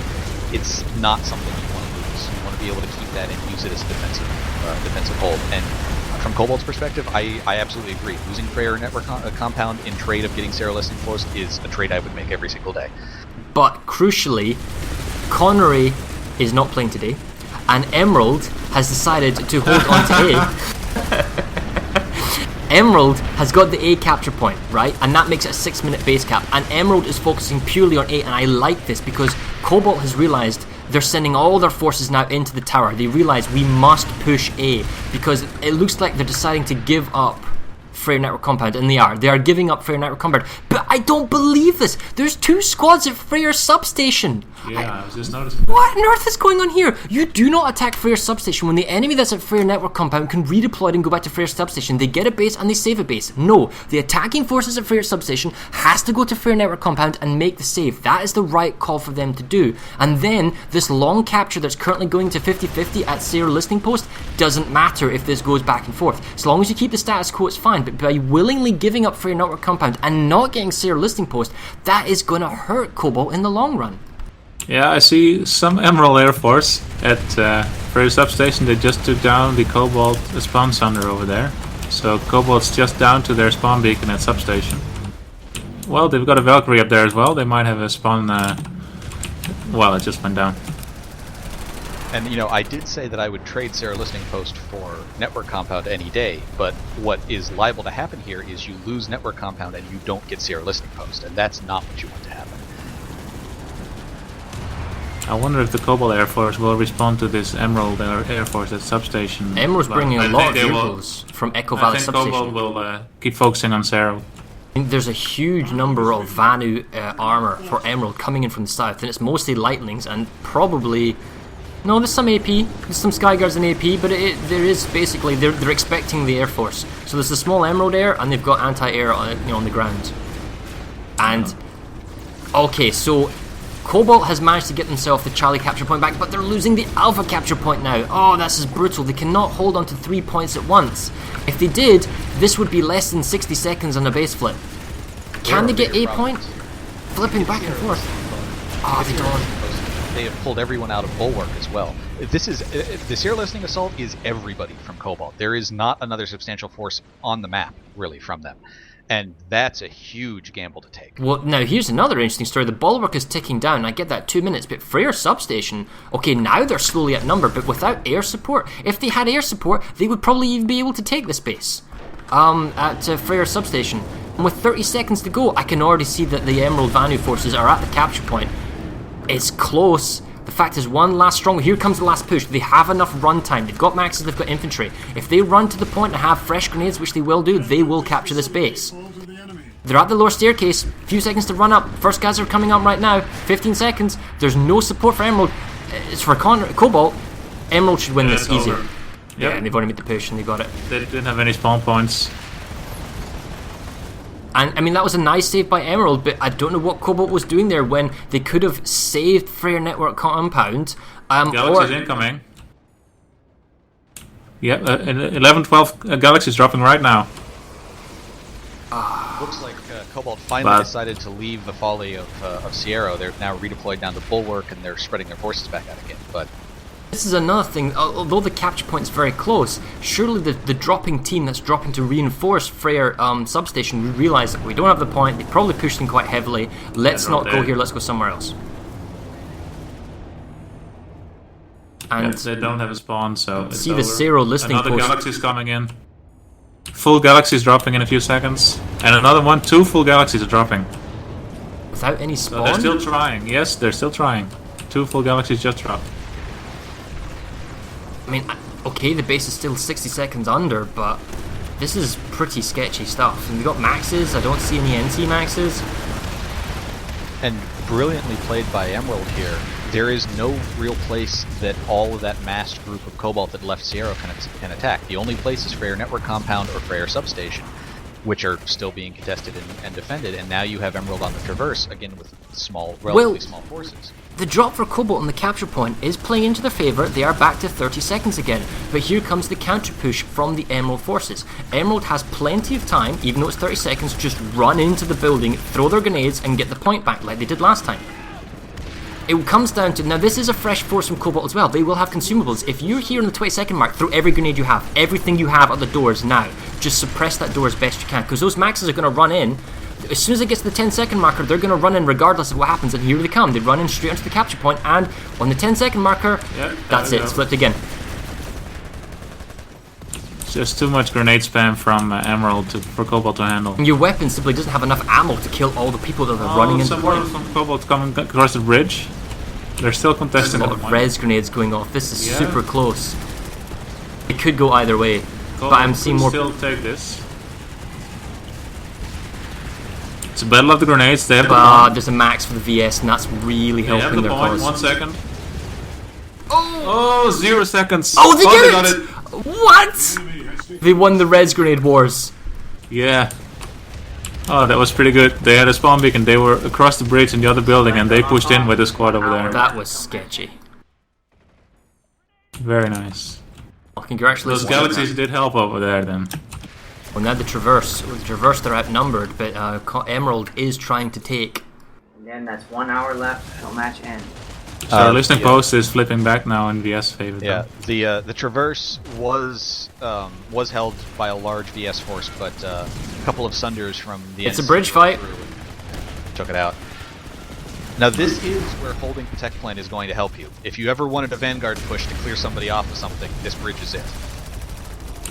it's not something you want to lose. You want to be able to keep that and use it as a defensive hold. And from Cobalt's perspective, I absolutely agree. Losing Freyr Network Compound in trade of getting Sierra Listening Post is a trade I would make every single day. But crucially, Connery is not playing today, and Emerald has decided to hold on to A. Emerald has got the A capture point, right? And that makes it a 6-minute base cap. And Emerald is focusing purely on A, and I like this because Cobalt has realised they're sending all their forces now into the tower. They realise we must push A because it looks like they're deciding to give up Freyr Network Compound, and they are giving up Freyr Network Compound. But I don't believe this. There's 2 squads at Freyr Substation. Yeah, I was just noticing that. What on earth is going on here? You do not attack Freyr Substation when the enemy that's at Freyr Network Compound can redeploy and go back to Freyr Substation. They get a base and they save a base. No, the attacking forces at Freyr Substation has to go to Freyr Network Compound and make the save. That is the right call for them to do. And then this long capture that's currently going to 50-50 at Sierra Listening Post doesn't matter if this goes back and forth. As long as you keep the status quo, it's fine. But by willingly giving up Freyr Network Compound and not getting Sierra Listening Post, that is going to hurt Cobalt in the long run. Yeah, I see some Emerald Air Force at Freyr Substation. They just took down the Cobalt spawn sunder over there. So Cobalt's just down to their spawn beacon at Substation. Well, they've got a Valkyrie up there as well. They might have a spawn... well, it just went down. And, you know, I did say that I would trade Sierra Listening Post for Network Compound any day, but what is liable to happen here is you lose Network Compound and you don't get Sierra Listening Post, and that's not what you want to happen. I wonder if the Cobalt Air Force will respond to this Emerald Air Force at Substation. Emerald's bringing a lot of vehicles from Echo Valley Substation. I think Cobalt will keep focusing on Sierra. There's a huge number of Vanu armor for Emerald coming in from the south, and it's mostly Lightlings and probably... No, there's some AP, there's some Skyguards in AP, but there is basically, they're expecting the Air Force. So there's a small Emerald Air, and they've got anti-air on the ground. And, okay, so Cobalt has managed to get themselves the Charlie capture point back, but they're losing the Alpha capture point now. Oh, this is brutal. They cannot hold on to 3 points at once. If they did, this would be less than 60 seconds on a base flip. Can they get A point? Flipping back and forth. Oh, they don't. They have pulled everyone out of Bulwark as well. This is the Sierra Listening Assault is everybody from Cobalt. There is not another substantial force on the map, really, from them. And that's a huge gamble to take. Well, now here's another interesting story. The Bulwark is ticking down. I get that 2 minutes, but Freyr Substation, okay, now they're slowly outnumbered, but without air support, if they had air support, they would probably even be able to take this base at Freyr Substation. And with 30 seconds to go, I can already see that the Emerald Vanu forces are at the capture point. It's close. The fact is, one last strong. Here comes the last push. They have enough runtime. They've got maxes, they've got infantry. If they run to the point and have fresh grenades, which they will do, they will capture this base. They're at the lower staircase. Few seconds to run up. First guys are coming up right now. 15 seconds. There's no support for Emerald. It's for Cobalt. Emerald should win this easy. Yep. Yeah, and they've already made the push and they got it. They didn't have any spawn points. And, I mean, that was a nice save by Emerald, but I don't know what Cobalt was doing there when they could have saved Freyr Network Compound. Galaxy's incoming. Yeah, 11-12 Galaxy's dropping right now. Looks like Cobalt finally decided to leave the folly of Sierra. They're now redeployed down to Bulwark, and they're spreading their forces back out again. But this is another thing. Although the capture point is very close, surely the dropping team that's dropping to reinforce Freyr Substation would realise that we don't have the point. They probably pushed them quite heavily. Let's not go here. Let's go somewhere else. And they don't have a spawn, so it's see over. the Sierra Listening Another Post. Galaxy's coming in. Full Galaxy's dropping in a few seconds, and another one. 2 full Galaxies are dropping without any spawn. So they're still trying. Yes, they're still trying. 2 full Galaxies just dropped. I mean, okay, the base is still 60 seconds under, but this is pretty sketchy stuff. And we got maxes. I don't see any NC maxes. And brilliantly played by Emerald here. There is no real place that all of that massed group of Cobalt that left Sierra can attack. The only place is Freyr Network Compound or Freyr Substation. which are still being contested and defended, and now you have Emerald on the Traverse, again with relatively small forces. The drop for Cobalt on the capture point is playing into their favour. They are back to 30 seconds again. But here comes the counter push from the Emerald forces. Emerald has plenty of time, even though it's 30 seconds, just run into the building, throw their grenades and get the point back like they did last time. It comes down to, now this is a fresh force from Cobalt as well. They will have consumables. If you're here on the 20-second mark, throw every grenade you have, everything you have at the doors now. Just suppress that door as best you can, because those maxes are going to run in. As soon as it gets to the 10-second marker, they're going to run in regardless of what happens, and here they come. They run in straight onto the capture point, and on the 10-second marker, that's it. It's flipped again. Just too much grenade spam from Emerald for Cobalt to handle. And your weapon simply doesn't have enough ammo to kill all the people that are running into the point. Some more from Cobalt coming across the bridge. They're still contesting. There's a lot of res grenades going off. This is super close. It could go either way, Cobalt but I'm seeing more. Still take this. It's a battle of the grenades. They have there's a max for the VS, and that's really helping their cause. 1 second. Oh, 0 seconds. Oh, they did got it! What? They won the res grenade wars. Yeah. Oh, that was pretty good. They had a spawn beacon. They were across the bridge in the other building, and they pushed in with the squad over there. That was sketchy. Very nice. Well, congratulations. Those galaxies did help over there then. Well, now the Traverse. With the Traverse, they're outnumbered, but Emerald is trying to take. And then that's 1 hour left till match end. So our listening post is flipping back now in VS favor. Yeah, the Traverse was held by a large VS force, but a couple of Sunders from the It's a bridge fight. Took it out. Now this is where holding Protect Point is going to help you. If you ever wanted a Vanguard push to clear somebody off of something, this bridge is it.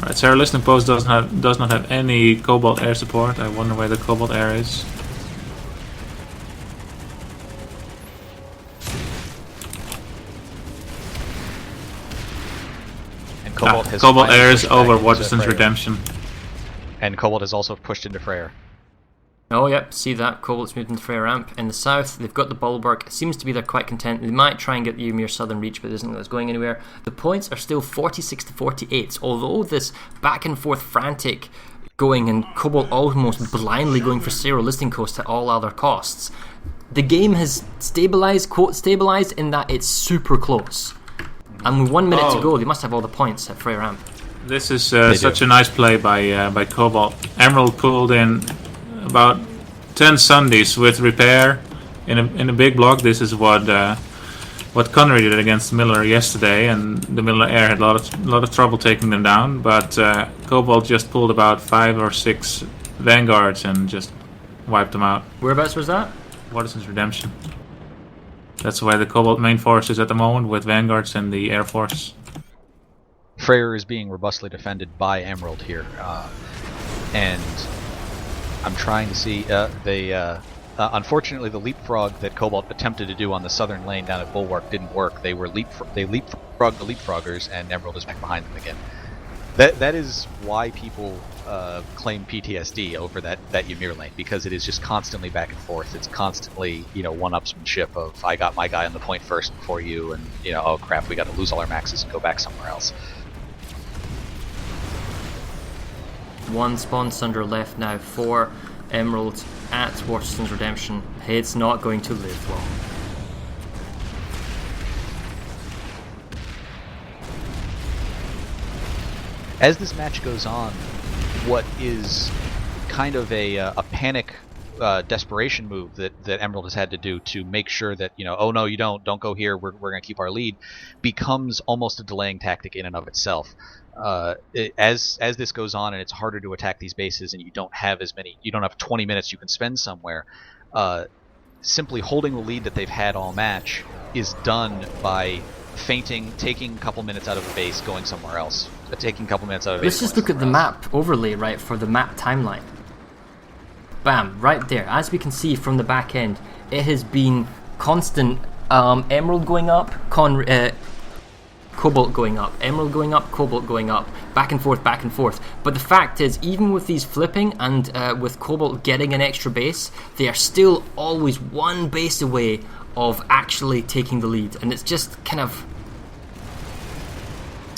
Right, so our listening post does not have any Cobalt air support. I wonder where the Cobalt air is. Cobalt air is over Waterston's Redemption. And Cobalt has also pushed into Freyr. Oh yep, see that, Cobalt's moved into Freyr ramp. In the south, they've got the Bulwark. It seems to be they're quite content. They might try and get the Esamir southern reach, but it isn't going anywhere. The points are still 46 to 48, although this back and forth frantic going and Cobalt almost blindly going for zero listing cost at all other costs. The game has stabilized, quote stabilized, in that it's super close. And with 1 minute to go, they must have all the points at Freyr ramp. This is such a nice play by Cobalt. Emerald pulled in about 10 Sundays with repair in a big block. This is what Connery did against Miller yesterday, and the Miller Air had a lot of trouble taking them down. But Cobalt just pulled about 5 or 6 Vanguards and just wiped them out. Whereabouts was that? Waterston's Redemption. That's where the Cobalt main force is at the moment, with Vanguards and the Air Force. Freyr is being robustly defended by Emerald here, and I'm trying to see. Unfortunately, the leapfrog that Cobalt attempted to do on the southern lane down at Bulwark didn't work. They leapfrogged the leapfroggers, and Emerald is back behind them again. That is why people claim PTSD over that Ymir lane, because it is just constantly back and forth. It's constantly, one-upsmanship of I got my guy on the point first before you, and oh crap, we got to lose all our maxes and go back somewhere else. One spawn sunder left now for Emerald at Waterston's Redemption. It's not going to live long. As this match goes on, what is kind of a panic desperation move that Emerald has had to do to make sure that, oh no, you don't go here, we're going to keep our lead, becomes almost a delaying tactic in and of itself. As this goes on and it's harder to attack these bases, and you don't have 20 minutes you can spend somewhere, simply holding the lead that they've had all match is done by feinting, taking a couple minutes out of the base, going somewhere else. Taking a couple minutes out of the base. Let's just look at the map overlay, right, for the map timeline. Bam, right there. As we can see from the back end, it has been constant Emerald going up, Cobalt going up, Emerald going up, Cobalt going up, back and forth, back and forth. But the fact is, even with these flipping and with Cobalt getting an extra base, they are still always one base away of actually taking the lead. And it's just kind of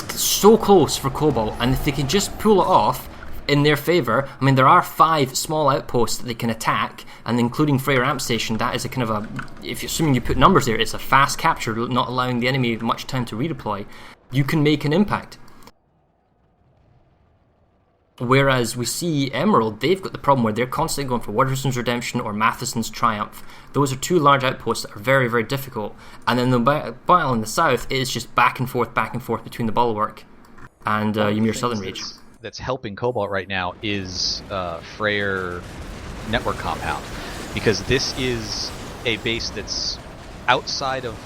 so close for Cobalt, and if they can just pull it off, in their favour. I mean, there are 5 small outposts that they can attack, and including Freyr Amp Station, that is a kind of a, if you're assuming you put numbers there, it's a fast capture, not allowing the enemy much time to redeploy. You can make an impact. Whereas we see Emerald, they've got the problem where they're constantly going for Waterston's Redemption or Matheson's Triumph. Those are 2 large outposts that are very, very difficult. And then the battle in the south is just back and forth between the Bulwark and Ymir Southern Reach. That's helping Cobalt right now is Freyr Network Compound, because this is a base that's outside of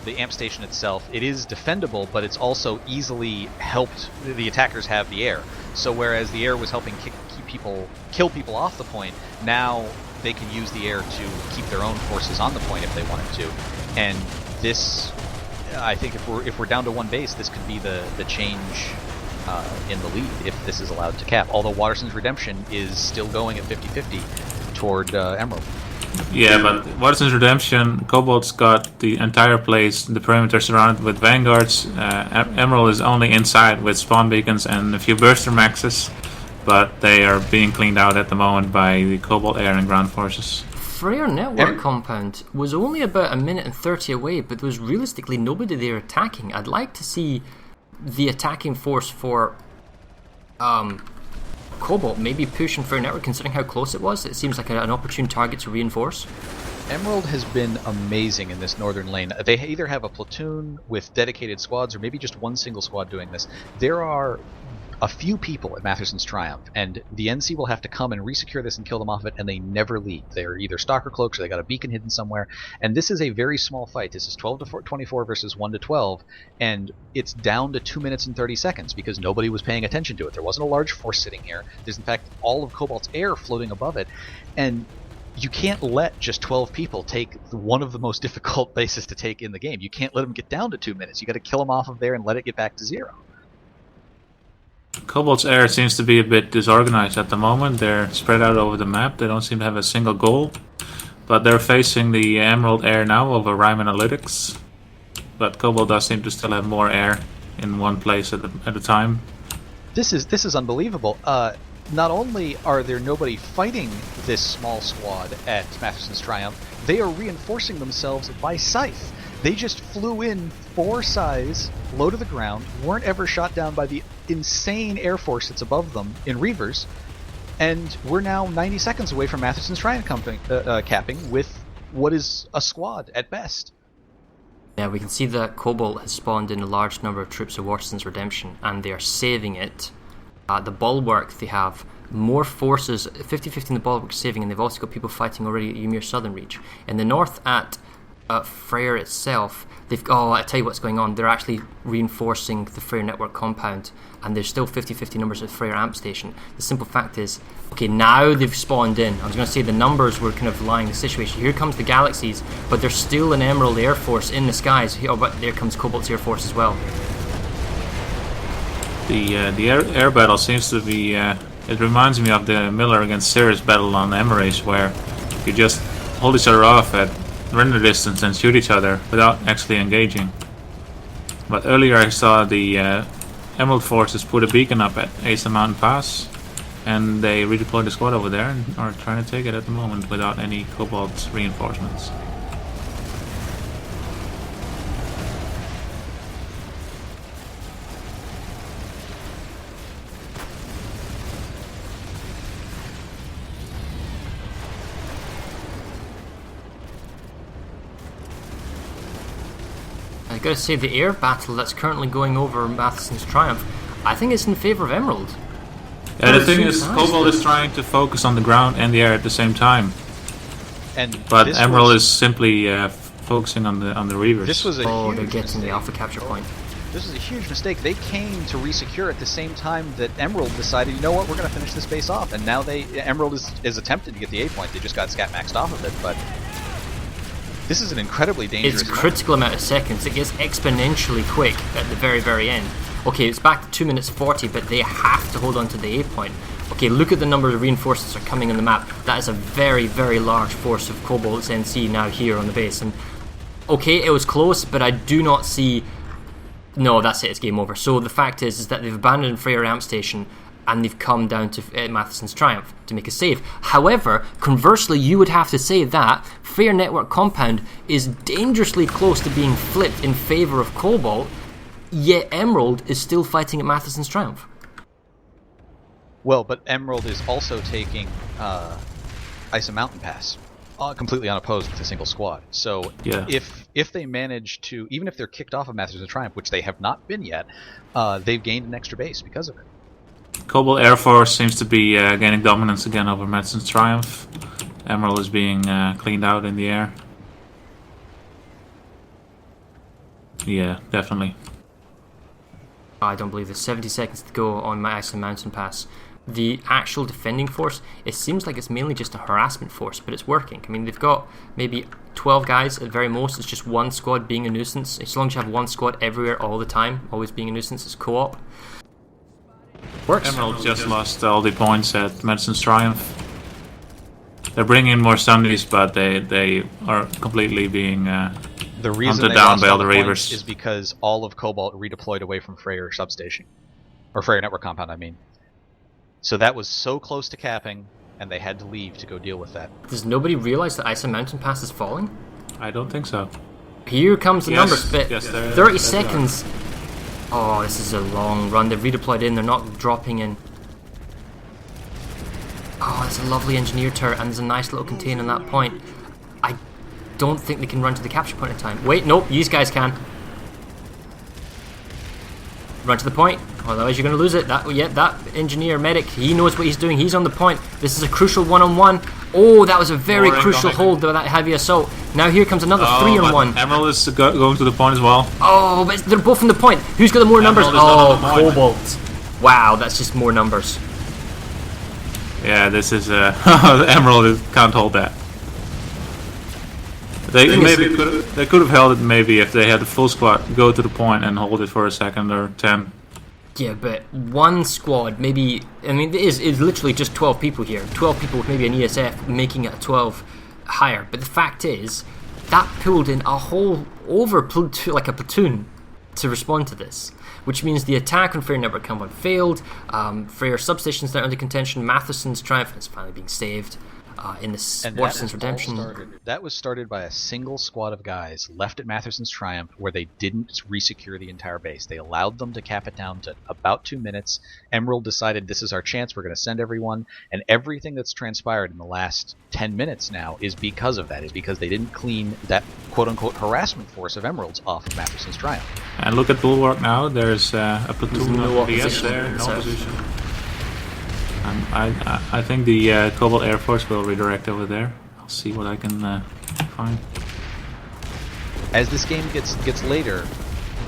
the amp station itself. It is defendable, but it's also easily helped. The attackers have the air. So whereas the air was helping kill people off the point, now they can use the air to keep their own forces on the point if they wanted to. And this, I think, if we're down to 1 base, this could be the change in the lead if this is allowed to cap. Although Waterston's Redemption is still going at 50-50 toward Emerald. Yeah, but Waterston's Redemption, Cobalt's got the entire place, the perimeter surrounded with vanguards. Emerald is only inside with spawn beacons and a few burster maxes, but they are being cleaned out at the moment by the Cobalt air and ground forces. Freyr Network Compound was only about 1 minute and 30 away, but there was realistically nobody there attacking. I'd like to see the attacking force for Cobalt maybe pushing Freyr Network, considering how close it was. It seems like an opportune target to reinforce. Emerald has been amazing in this northern lane. They either have a platoon with dedicated squads or maybe just 1 single squad doing this. There are a few people at Matheson's Triumph, and the NC will have to come and resecure this and kill them off it, and they never leave. They're either stalker cloaks or they got a beacon hidden somewhere, and this is a very small fight. This is 12 to 24 versus 1 to 12, and it's down to 2 minutes and 30 seconds because nobody was paying attention to it. There wasn't a large force sitting here. There's in fact all of Cobalt's air floating above it, and you can't let just 12 people take one of the most difficult bases to take in the game. You can't let them get down to 2 minutes. You got to kill them off of there and let it get back to 0. Cobalt's air seems to be a bit disorganized at the moment. They're spread out over the map. They don't seem to have a single goal. But they're facing the Emerald air now over Rime Analytics. But Cobalt does seem to still have more air in one place at a time. This is unbelievable. Not only are there nobody fighting this small squad at Matheson's Triumph, they are reinforcing themselves by scythe. They just flew in 4 scythes, low to the ground, weren't ever shot down by the insane air force that's above them in Reavers, and we're now 90 seconds away from Matheson's Triumph capping with what is a squad at best. Yeah, we can see that Cobalt has spawned in a large number of troops of Waterston's Redemption, and they are saving it. The Bulwark, they have more forces, 50-50 in the Bulwark saving, and they've also got people fighting already at Ymir Southern Reach. In the north at Freyr itself, I tell you what's going on, they're actually reinforcing the Freyr Network Compound, and there's still 50-50 numbers at Freyr Amp Station. The simple fact is, okay, now they've spawned in. I was going to say the numbers were kind of lying the situation. Here comes the Galaxies, but there's still an Emerald Air Force in the skies. Oh, but there comes Cobalt's Air Force as well. The air battle seems to be... it reminds me of the Miller against Cirrus battle on Emirates, where you just hold each other off at render distance and shoot each other without actually engaging. But earlier I saw the Emerald forces put a beacon up at Asa Mountain Pass, and they redeployed the squad over there and are trying to take it at the moment without any Cobalt reinforcements. I gotta say, the air battle that's currently going over Matheson's Triumph, I think it's in favour of Emerald. Yeah, the thing is, Cobalt is trying to focus on the ground and the air at the same time. But Emerald is simply focusing on the Reavers. This was a they're getting the alpha capture point. This was a huge mistake. They came to resecure at the same time that Emerald decided, you know what, we're going to finish this base off. And now Emerald is attempted to get the A point. They just got scat maxed off of it, but this is an incredibly dangerous... It's a critical amount of seconds. It gets exponentially quick at the very, very end. Okay, it's back to 2 minutes 40, but they have to hold on to the A point. Okay, look at the number of reinforcements that are coming on the map. That is a very, very large force of Cobalt's NC now here on the base. And okay, it was close, but I do not see... No, that's it, it's game over. So the fact is that they've abandoned Freyr Amp Station. and they've come down to Matheson's Triumph to make a save. However, conversely, you would have to say that Freyr Network Compound is dangerously close to being flipped in favour of Cobalt, yet Emerald is still fighting at Matheson's Triumph. Well, but Emerald is also taking Ice and Mountain Pass, completely unopposed with a single squad. So Yeah. if they manage to, even if they're kicked off of Matheson's Triumph, which they have not been yet, they've gained an extra base because of it. Cobalt Air Force seems to be gaining dominance again over Madsen's Triumph. Emerald is being cleaned out in the air. Yeah, definitely. I don't believe there's 70 seconds to go on my Ice and Mountain Pass. The actual defending force, it seems like it's mainly just a harassment force, but it's working. I mean, they've got maybe 12 guys at very most. It's just one squad being a nuisance. As long as you have one squad everywhere all the time, always being a nuisance, it's co-op. Works. Emerald just lost all the points at Madsen's Triumph. They're bringing in more Sundays, but they are completely being The reason hunted they down lost by all all the the points Reavers. is because all of Cobalt redeployed away from Freyr Substation. Or Freyr Network Compound, I mean. So that was so close to capping, and they had to leave to go deal with that. Does nobody realize that Ice and Mountain Pass is falling? I don't think so. Here comes the Yes, numbers bit. yes, there- 30 there seconds. Oh, this is a long run. They've redeployed in. They're not dropping in. Oh, it's a lovely engineer turret, and there's a nice little container on that point. I don't think they can run to the capture point in time. Wait, nope, these guys can. Run to the point, otherwise you're going to lose it. That engineer medic, he knows what he's doing. He's on the point. This is a crucial one-on-one. Oh, that was a very More crucial incoming. hold by that heavy assault. Now here comes another but 3-on-1. Emerald is going to the point as well. Oh, but they're both on the point. Who's got the more numbers? Emerald is not Oh, on the point. Cobalt. Wow, that's just more numbers. Yeah, this is Emerald can't hold that. They could have held it maybe if they had the full squad go to the point and hold it for a second or 10. Yeah, but one squad, maybe, I mean, it's literally just 12 people here. 12 people with maybe an ESF making it a 12 higher. But the fact is, that pulled in a whole like a platoon to respond to this. Which means the attack on Freyr Network Compound failed. Freyr Substation's now under contention. Matheson's Triumph is finally being saved in this And Waterston's Redemption. that was started by a single squad of guys left at Matheson's Triumph where they didn't resecure the entire base. They allowed them to cap it down to about 2 minutes. Emerald decided this is our chance, we're going to send everyone, and everything that's transpired in the last 10 minutes now is because of that, is because they didn't clean that quote-unquote harassment force of Emeralds off of Matheson's Triumph. And look at Bulwark now. There's a platoon no of BS opposition there, in no the south. opposition. I think the Cobalt Air Force will redirect over there. I'll see what I can find. As this game gets later,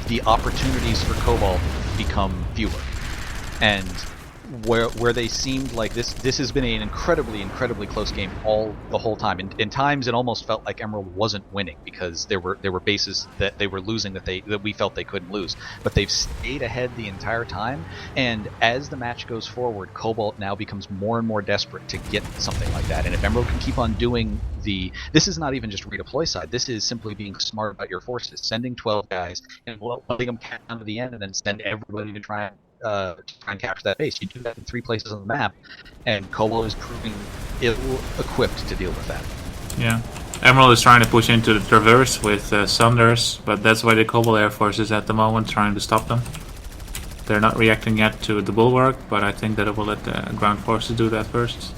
the opportunities for Cobalt become fewer. And where they seemed like this has been an incredibly close game the whole time. In times it almost felt like Emerald wasn't winning because there were bases that they were losing that we felt they couldn't lose. But they've stayed ahead the entire time, and as the match goes forward, Cobalt now becomes more and more desperate to get something like that. And if Emerald can keep on doing this is not even just redeploy side, this is simply being smart about your forces, sending 12 guys and letting them count down to the end and then send everybody to try and capture that base. You do that in 3 places on the map, and Cobalt is proving ill-equipped to deal with that. Yeah. Emerald is trying to push into the Traverse with Sunders, but that's why the Cobalt Air Force is at the moment trying to stop them. They're not reacting yet to the Bulwark, but I think that it will let the ground forces do that first.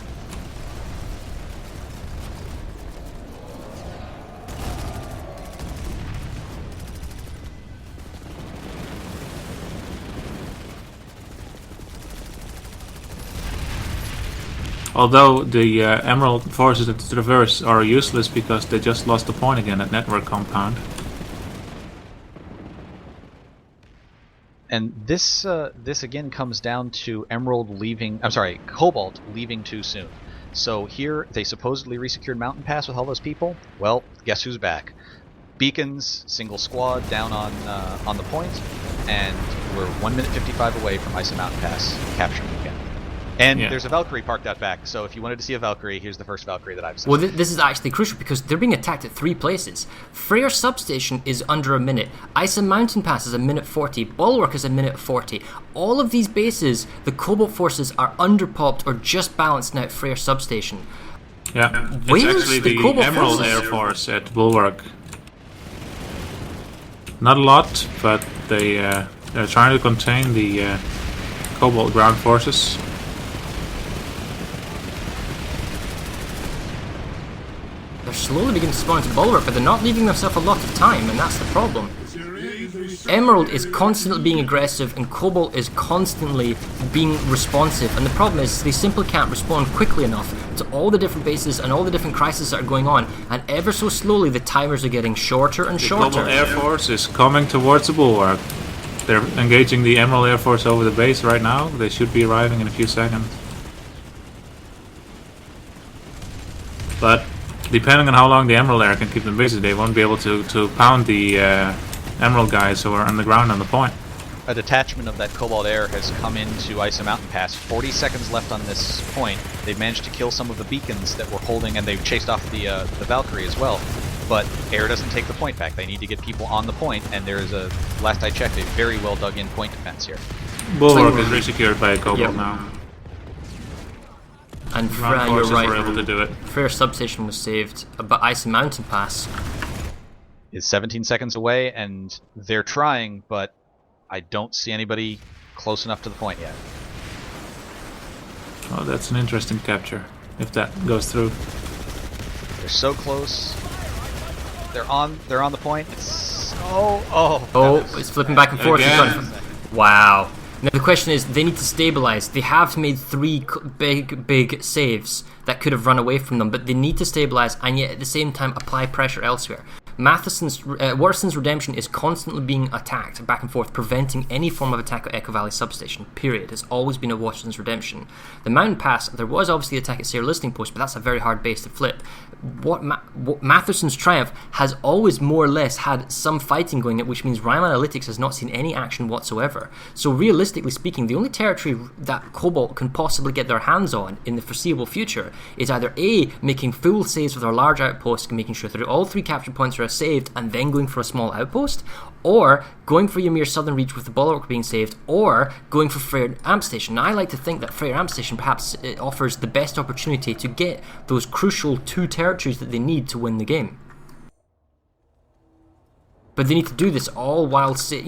Although the Emerald forces at the Traverse are useless because they just lost a point again at Network Compound. And this again comes down to Cobalt leaving too soon. So here they supposedly resecured Mountain Pass with all those people. Well, guess who's back? Beacons, single squad down on the point, and we're 1 minute 55 away from Ice and Mountain Pass capturing again. And Yeah. there's a Valkyrie parked out back, so if you wanted to see a Valkyrie, here's the first Valkyrie that I've seen. Well, this is actually crucial because they're being attacked at 3 places. Freyr Substation is under a minute. Ice and Mountain Pass is a minute 40. Bulwark is a minute 40. All of these bases, the Cobalt forces are underpopped or just balanced now at Freyr Substation. Yeah, it's Where's actually the the Cobalt Emerald forces? Air Force at Bulwark. Not a lot, but they're trying to contain the Cobalt ground forces. They're slowly beginning to spawn into Bulwark, but they're not leaving themselves a lot of time, and that's the problem. Emerald is constantly being aggressive, and Cobalt is constantly being responsive, and the problem is they simply can't respond quickly enough to all the different bases and all the different crises that are going on, and ever so slowly the timers are getting shorter and The shorter. Cobalt Air Force is coming towards the Bulwark. They're engaging the Emerald Air Force over the base right now. They should be arriving in a few seconds. But depending on how long the Emerald Air can keep them busy, they won't be able to pound the Emerald guys who are on the ground on the point. A detachment of that Cobalt Air has come into Ice and Mountain Pass. 40 seconds left on this point. They've managed to kill some of the beacons that were holding, and they've chased off the Valkyrie as well. But Air doesn't take the point back. They need to get people on the point, and there is a, last I checked, a very well dug in point defense here. Bulwark is resecured by Cobalt Yep. now. And Ground you're forces were right, able to do it. Freyr Substation was saved, but Ice and Mountain Pass, Is 17 seconds away, and they're trying, but I don't see anybody close enough to the point yet. Oh, that's an interesting capture, if that goes through. They're so close. They're on the point. It's oh. it's flipping back and forth. Again. Wow. Now the question is, they need to stabilize. They have made 3 big saves that could have run away from them, but they need to stabilize and yet at the same time apply pressure elsewhere. Waterston's Redemption is constantly being attacked back and forth, preventing any form of attack at Echo Valley Substation, period. It's always been a Waterston's Redemption. The Mountain Pass, there was obviously the attack at Sayre Listing Post, but that's a very hard base to flip. What Matheson's Triumph has always more or less had some fighting going, which means Rime Analytics has not seen any action whatsoever. So realistically speaking, the only territory that Cobalt can possibly get their hands on in the foreseeable future is either A, making full saves with our large outpost and making sure that all 3 capture points are saved and then going for a small outpost, or going for Ymir Southern Reach with the Bulwark being saved, or going for Freyr Amp Station. Now I like to think that Freyr Amp Station perhaps it offers the best opportunity to get those crucial 2 territories that they need to win the game. But they need to do this all while, basically